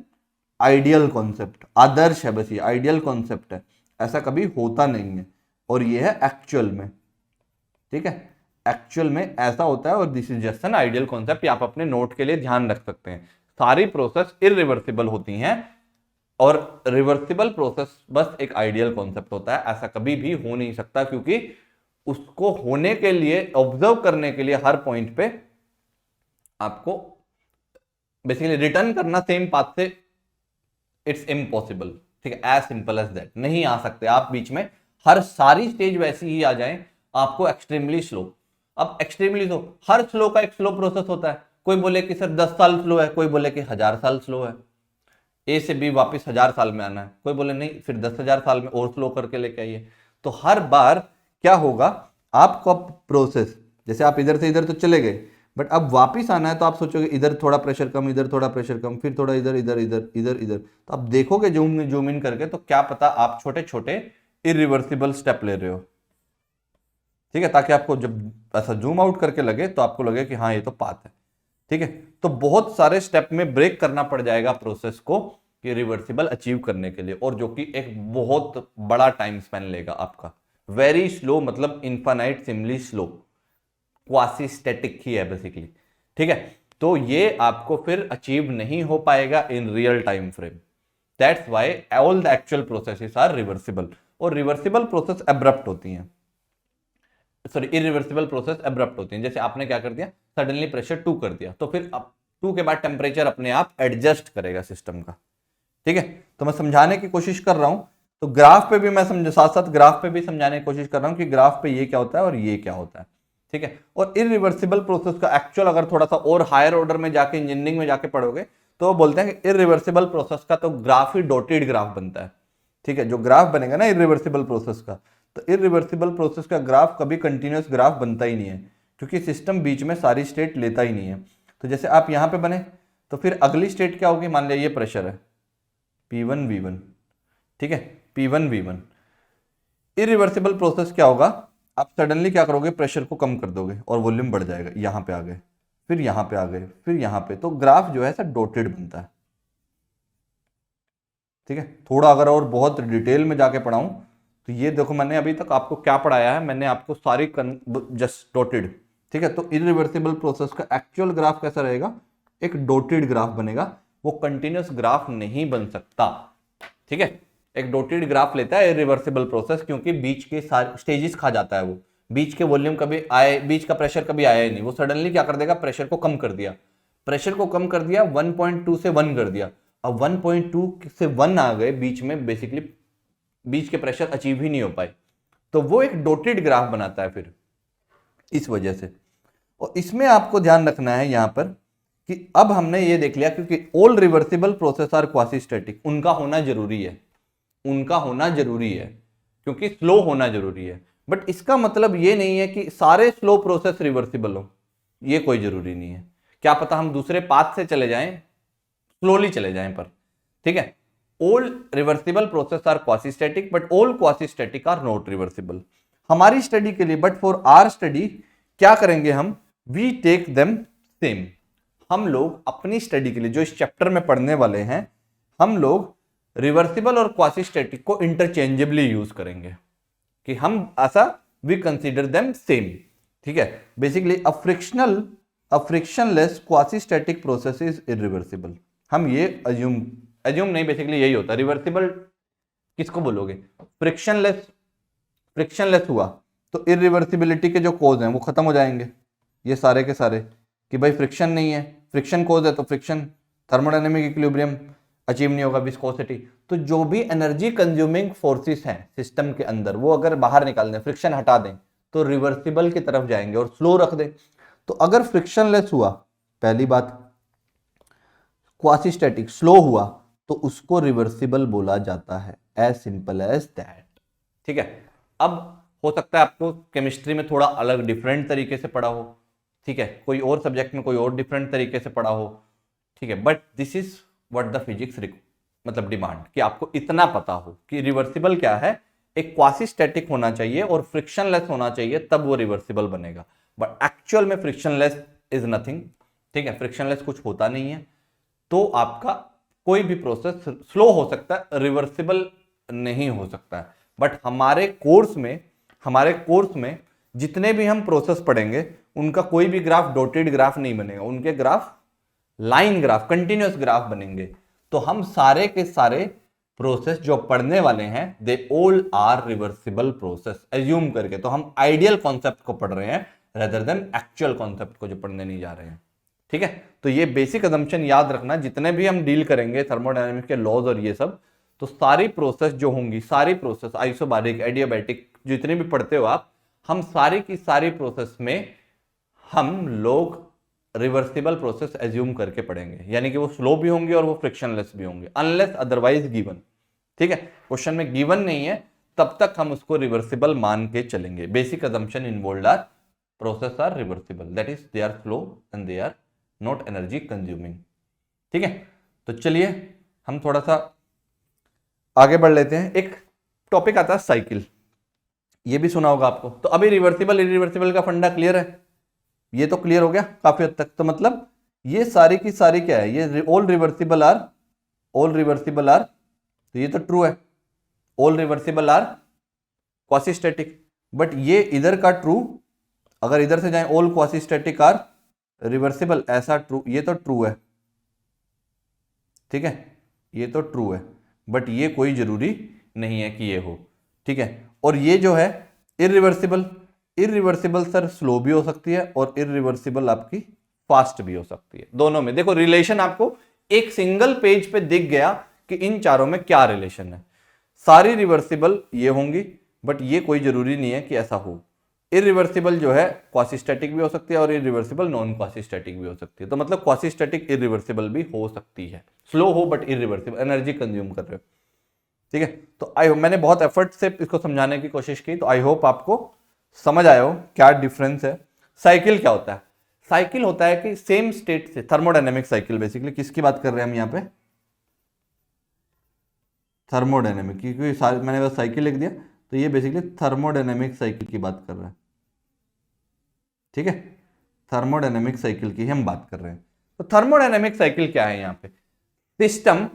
आइडियल कॉन्सेप्ट, आदर्श है, बस ये आइडियल कॉन्सेप्ट है, ऐसा कभी होता नहीं है, और ये है एक्चुअल में, ठीक है। एक्चुअल में ऐसा होता है, और this is just an ideal concept, आप अपने नोट के लिए ध्यान रख सकते हैं। सारी प्रोसेस इरिवर्सिबल होती हैं, और रिवर्सिबल प्रोसेस बस एक आइडियल कॉन्सेप्ट होता है, ऐसा कभी भी हो नहीं सकता, क्योंकि उसको होने के लिए, ऑब्जर्व करने के लिए हर पॉइंट पे आपको बेसिकली रिटर्न करना सेम पाथ से, इट्स इम्पॉसिबल, ठीक है। एज सिंपल एज दैट, नहीं आ सकते आप बीच में, हर सारी स्टेज वैसी ही आ जाए आपको एक्सट्रीमली स्लो। अब एक्सट्रीमली स्लो, हर स्लो का एक स्लो प्रोसेस होता है। कोई बोले कि सर 10 साल स्लो है, कोई बोले कि 1000 साल स्लो है, ए से बी वापस 1000 साल में आना है, कोई बोले नहीं फिर 10,000 साल में और स्लो करके लेके आइए। तो हर बार क्या होगा, आपका प्रोसेस, जैसे आप इधर से इधर तो चले गए, बट अब वापस आना है तो आप सोचोगे इधर थोड़ा प्रेशर कम, इधर थोड़ा प्रेशर कम, फिर थोड़ा इधर इधर इधर इधर इधर, तो आप देखोगे जूम इन करके, तो क्या पता आप छोटे छोटे इरिवर्सिबल स्टेप ले रहे हो, ठीक है, ताकि आपको जब ऐसा जूम आउट करके लगे तो आपको लगे कि हाँ ये तो पाथ है, ठीक है। तो बहुत सारे स्टेप में ब्रेक करना पड़ जाएगा प्रोसेस को कि रिवर्सिबल अचीव करने के लिए, और जो कि एक बहुत बड़ा टाइम स्पेन लेगा आपका। वेरी स्लो मतलब infinite Simli slow, quasi static ही है बेसिकली, ठीक है। तो ये आपको फिर अचीव नहीं हो पाएगा in real time frame. That's why all the actual processes are reversible, और रिवर्सिबल प्रोसेस एब्रप्ट होती हैं, सॉरी इरिवर्सिबल प्रोसेस एब्रप्ट होती हैं। जैसे आपने क्या कर दिया, सडनली प्रेशर 2 कर दिया, तो फिर अब 2 के बाद टेम्परेचर अपने आप एडजस्ट करेगा सिस्टम का, ठीक है। तो मैं समझाने की कोशिश कर रहा हूं, तो ग्राफ पे भी मैं साथ साथ ग्राफ पे भी समझाने की कोशिश कर रहा हूं कि ग्राफ पे ये क्या होता है और ये क्या होता है, ठीक है। और इरिवर्सिबल प्रोसेस का एक्चुअल अगर थोड़ा सा और हायर ऑर्डर में जाके इंजीनियरिंग में जाके पढ़ोगे, तो वो बोलते हैं कि इरिवर्सिबल प्रोसेस का तो ग्राफ ही डॉटेड ग्राफ बनता है, ठीक है। जो ग्राफ बनेगा ना इरिवर्सिबल प्रोसेस का, तो इरिवर्सिबल प्रोसेस का ग्राफ कभी कंटिन्यूअस ग्राफ बनता ही नहीं है, क्योंकि सिस्टम बीच में सारी स्टेट लेता ही नहीं है। तो जैसे आप यहां पे बने, तो फिर अगली स्टेट क्या होगी, मान लिया ये प्रेशर है P1 V1, ठीक है, P1 V1। इरिवर्सिबल प्रोसेस क्या होगा, आप सडनली क्या करोगे, प्रेशर को कम कर दोगे और वॉल्यूम बढ़ जाएगा, यहां पे आ गए, फिर यहां पे आ गए, फिर यहां पे, तो ग्राफ जो है सर डॉटेड बनता है, ठीक है। थोड़ा अगर और बहुत डिटेल में जाके पढ़ाऊं, तो ये देखो मैंने अभी तक आपको क्या पढ़ाया है, मैंने आपको सारी जस्ट डॉटेड, ठीक है। तो इरिवर्सिबल प्रोसेस का एक्चुअल ग्राफ कैसा रहेगा, एक डॉटेड ग्राफ बनेगा, वो कंटिन्यूअस ग्राफ नहीं बन सकता, ठीक है। एक डॉटेड ग्राफ लेता है इरिवर्सिबल प्रोसेस, क्योंकि बीच के सारे स्टेजेस खा जाता है वो, बीच के वॉल्यूम कभी आए, बीच का प्रेशर कभी आया ही नहीं, वो सडनली क्या कर देगा, प्रेशर को कम कर दिया, प्रेशर को कम कर दिया 1.2 से 1 कर दिया, अब 1.2 से 1 आ गए बीच में, बेसिकली बीच के प्रेशर अचीव ही नहीं हो पाए, तो वो एक डोटेड ग्राफ बनाता है फिर इस वजह से। और इसमें आपको ध्यान रखना है यहां पर कि अब हमने ये देख लिया क्योंकि all reversible process are quasi static, उनका होना जरूरी है, उनका होना जरूरी है क्योंकि स्लो होना जरूरी है। बट इसका मतलब ये नहीं है कि सारे स्लो प्रोसेस रिवर्सिबल हो, ये कोई जरूरी नहीं है। क्या पता हम दूसरे पाथ से चले जाएं, स्लोली चले जाएं, पर ठीक है। All reversible process are quasi static but all quasi static are not reversible. हमारी स्टडी के लिए, बट फॉर आर स्टडी क्या करेंगे हम, वी टेक देम सेम। हम लोग अपनी स्टडी के लिए जो इस चैप्टर में पढ़ने वाले हैं, हम लोग रिवर्सिबल और क्वासी स्टैटिक को इंटरचेंजेबली यूज करेंगे कि हम ऐसा वी कंसीडर देम सेम, ठीक है। Basically a frictionless quasi static process is irreversible. हम ये अज्यूम नहीं, बेसिकली यही होता है। रिवर्सिबल किसको बोलोगे, फ्रिक्शनलेस हुआ तो इरिवर्सिबिलिटी के जो कोज हैं वो खत्म हो जाएंगे, ये सारे के सारे, कि भाई फ्रिक्शन नहीं है, फ्रिक्शन कोज है तो फ्रिक्शन, थर्मोडायनेमिक इक्विलिब्रियम अचीव नहीं होगा, विस्कोसिटी। तो जो भी एनर्जी कंज्यूमिंग फोर्सेस हैं सिस्टम के अंदर, वो अगर बाहर निकाल दें, फ्रिक्शन हटा दें, तो रिवर्सिबल की तरफ जाएंगे, और स्लो रख दें तो अगर फ्रिक्शनलेस हुआ, पहली बात, क्वासी स्टैटिक स्लो हुआ, तो उसको रिवर्सिबल बोला जाता है, एज सिंपल एज दैट, ठीक है। अब हो सकता है आपको केमिस्ट्री में थोड़ा अलग डिफरेंट तरीके से पढ़ा हो, ठीक है, कोई और सब्जेक्ट में कोई और डिफरेंट तरीके से पढ़ा हो, ठीक है, but this is what the physics मतलब डिमांड, कि आपको इतना पता हो कि रिवर्सिबल क्या है, एक क्वासी स्टैटिक होना चाहिए और फ्रिक्शनलेस होना चाहिए, तब वो रिवर्सिबल बनेगा। बट एक्चुअल में फ्रिक्शनलेस इज नथिंग, ठीक है, फ्रिक्शनलेस कुछ होता नहीं है। तो आपका कोई भी प्रोसेस स्लो हो सकता है, रिवर्सिबल नहीं हो सकता है। बट हमारे कोर्स में जितने भी हम प्रोसेस पढ़ेंगे, उनका कोई भी ग्राफ डॉटेड ग्राफ नहीं बनेगा, उनके graph line graph, continuous graph बनेंगे। तो हम सारे के सारे प्रोसेस जो पढ़ने वाले हैं, they all are reversible process, assume करके। तो हम आइडियल कॉन्सेप्ट को पढ़ रहे हैं रेदर देन एक्चुअल कॉन्सेप्ट को जो पढ़ने नहीं जा रहे हैं, ठीक है। तो ये बेसिक असम्पशन याद रखना, जितने भी हम डील करेंगे थर्मोडायनामिक्स के लॉज और ये सब, तो सारी प्रोसेस जो होंगी, सारी प्रोसेस आइसोबारिक, एडियाबैटिक, जितने भी पढ़ते हो आप, हम सारी की सारी प्रोसेस में हम लोग रिवर्सिबल प्रोसेस एज्यूम करके पढ़ेंगे, यानी कि वो स्लो भी होंगे और वो फ्रिक्शनलेस भी होंगे, अनलेस अदरवाइज गिवन, ठीक है। क्वेश्चन में गिवन नहीं है तब तक हम उसको रिवर्सिबल मान के चलेंगे। Basic assumption involved are process are reversible, that is they are slow and they are not energy consuming, ठीक है। तो चलिए हम थोड़ा सा आगे बढ़ लेते हैं। एक टॉपिक आता है साइकिल, ये भी सुना होगा आपको। तो अभी रिवर्सिबल इरिवर्सिबल का फंडा क्लियर है, ये तो क्लियर हो गया काफी हद तक। तो मतलब ये सारी की सारी क्या है, ये ऑल रिवर्सिबल आर, तो ये तो ट्रू है, all reversible are quasi static. But ये इधर का ट्रू, अगर इधर से जाए all quasi static are reversible, ऐसा ट्रू, ये तो ट्रू है, ठीक है, ये तो ट्रू है। बट ये कोई जरूरी नहीं है कि ये हो, ठीक है। और ये जो है इरिवर्सिबल सर स्लो भी हो सकती है और इरिवर्सिबल आपकी फास्ट भी हो सकती है। दोनों में देखो रिलेशन आपको एक सिंगल पेज पे दिख गया कि इन चारों में क्या रिलेशन है। सारी रिवर्सिबल ये होंगी, बट ये कोई जरूरी नहीं है कि ऐसा हो। इरिवर्सिबल जो है क्वासी स्टैटिक भी हो सकती है और इरिवर्सिबल नॉन क्वासी स्टैटिक भी हो सकती है। तो मतलब क्वासी स्टैटिक इरिवर्सिबल भी हो सकती है, स्लो हो बट इरिवर्सिबल, एनर्जी कंज्यूम कर रहे हो, ठीक है। तो आई होप, मैंने बहुत एफर्ट से इसको समझाने की कोशिश की, तो आई होप आपको समझ आया हो क्या डिफरेंस है। साइकिल क्या होता है, साइकिल होता है कि सेम स्टेट से, थर्मोडायनेमिक साइकिल बेसिकली किसकी बात कर रहे हैं हम यहाँ पे, थर्मोडायनेमिक, क्योंकि मैंने बस साइकिल लिख दिया, तो ये बेसिकली थर्मोडायनेमिक साइकिल की बात कर रहा है, ठीक है, थर्मोडायनेमिक साइकिल की हम बात कर रहे हैं। तो थर्मोडायनेमिक साइकिल क्या है, यहाँ पे सिस्टम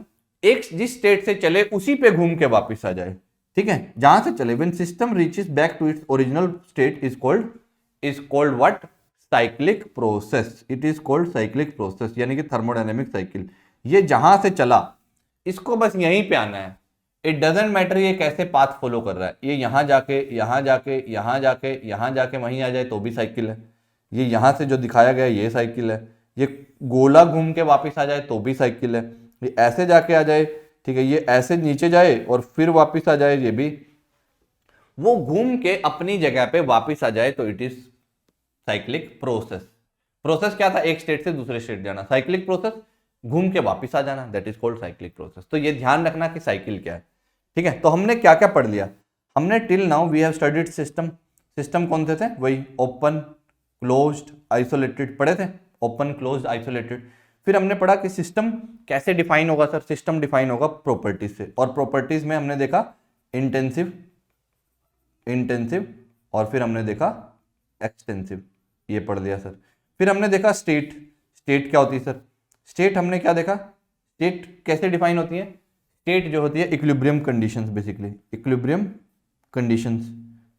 एक जिस स्टेट से चले उसी पे घूम के वापस आ जाए, ठीक है, जहां से चले। When system reaches back to its original state is called what, cyclic process, it is called cyclic process, यानी कि थर्मोडायनेमिक साइकिल। ये जहां से चला इसको बस यहीं पे आना है, इट डजंट मैटर ये कैसे पाथ फॉलो कर रहा है, ये यहां जाके यहां जाके यहां जाके यहां जाके वहीं आ जाए तो भी साइकिल है, ये यहां से जो दिखाया गया ये साइकिल है, ये गोला घूम के वापस आ जाए तो भी साइकिल है, ये ऐसे जाके आ जाए, ठीक है, ये ऐसे नीचे जाए और फिर वापस आ जाए, ये भी वो घूम के अपनी जगह पे वापस आ जाए, तो it is cyclic process. Process क्या था, एक स्टेट से दूसरे स्टेट जाना, साइक्लिक प्रोसेस घूम के वापस आ जाना, that is called cyclic process. तो ये ध्यान रखना कि साइकिल क्या है, ठीक है। तो हमने क्या क्या पढ़ लिया, हमने till now we have studied system. System कौन से थे, वही ओपन क्लोज्ड आइसोलेटेड पढ़े थे, ओपन क्लोज्ड आइसोलेटेड। फिर हमने पढ़ा कि सिस्टम कैसे डिफाइन होगा सर, सिस्टम डिफाइन होगा प्रॉपर्टीज से, और प्रॉपर्टीज में हमने देखा इंटेंसिव, इंटेंसिव, और फिर हमने देखा एक्सटेंसिव, ये पढ़ लिया सर। फिर हमने देखा स्टेट, स्टेट क्या होती है सर, स्टेट हमने क्या देखा, स्टेट कैसे डिफाइन होती है, स्टेट जो होती है equilibrium conditions, basically equilibrium conditions,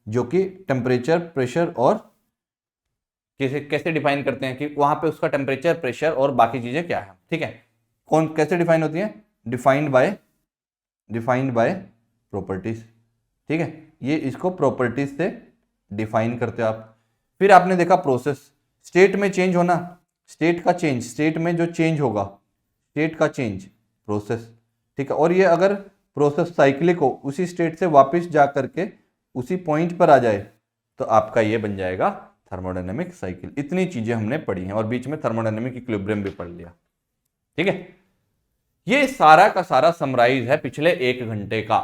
जो कि टेम्परेचर प्रेशर और कैसे कैसे डिफाइन करते हैं कि वहां पे उसका टेम्परेचर प्रेशर और बाकी चीजें क्या है, ठीक है। कौन कैसे डिफाइन होती है, डिफाइंड बाय प्रॉपर्टीज, ठीक है, ये इसको प्रॉपर्टीज से डिफाइन करते हो आप। फिर आपने देखा प्रोसेस, स्टेट में चेंज होना, स्टेट का चेंज, स्टेट में जो चेंज होगा, स्टेट का चेंज प्रोसेस, ठीक है। और ये अगर प्रोसेस साइक्लिक हो, उसी स्टेट से वापस जा करके उसी पॉइंट पर आ जाए, तो आपका ये बन जाएगा थर्मोडायनेमिक साइकिल। इतनी चीजें हमने पढ़ी हैं, और बीच में थर्मोडायनेमिक इक्विलिब्रियम भी पढ़ लिया, ठीक है। ये सारा का सारा समराइज है पिछले 1 घंटे का।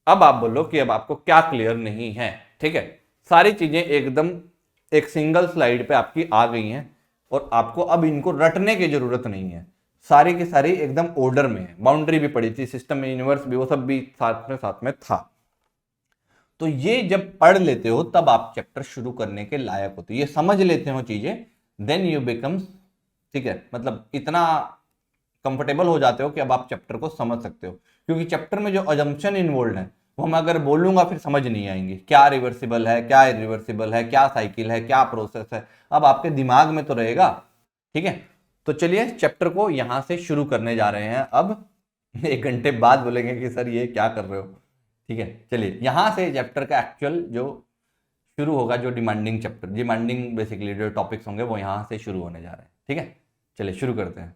अब आप बोलो कि अब आपको क्या क्लियर नहीं है, ठीक है। सारी चीजें एकदम एक सिंगल स्लाइड पे आपकी आ गई हैं, और आपको अब इनको रटने की जरूरत नहीं है, सारी की सारी एकदम ऑर्डर में है। बाउंड्री भी पड़ी थी, सिस्टम में यूनिवर्स भी, वो सब भी साथ में था। तो ये जब पढ़ लेते हो तब आप चैप्टर शुरू करने के लायक होते हो, ये समझ लेते हो चीजें, देन यू बिकम्स, ठीक है, मतलब इतना कंफर्टेबल हो जाते हो कि अब आप चैप्टर को समझ सकते हो। क्योंकि चैप्टर में जो अजम्पशन इन्वॉल्व है वो मैं अगर बोलूंगा फिर समझ नहीं आएंगे, क्या रिवर्सिबल है, क्या इरिवर्सिबल है, क्या साइकिल है, क्या प्रोसेस है, अब आपके दिमाग में तो रहेगा, ठीक है। तो चलिए चैप्टर को यहां से शुरू करने जा रहे हैं। अब 1 घंटे बाद बोलेंगे कि सर ये क्या कर रहे हो, ठीक है। चलिए यहां से चैप्टर का एक्चुअल जो शुरू होगा, जो डिमांडिंग चैप्टर, डिमांडिंग बेसिकली जो टॉपिक्स होंगे वो यहां से शुरू होने जा रहे हैं, ठीक है। चलिए शुरू करते हैं।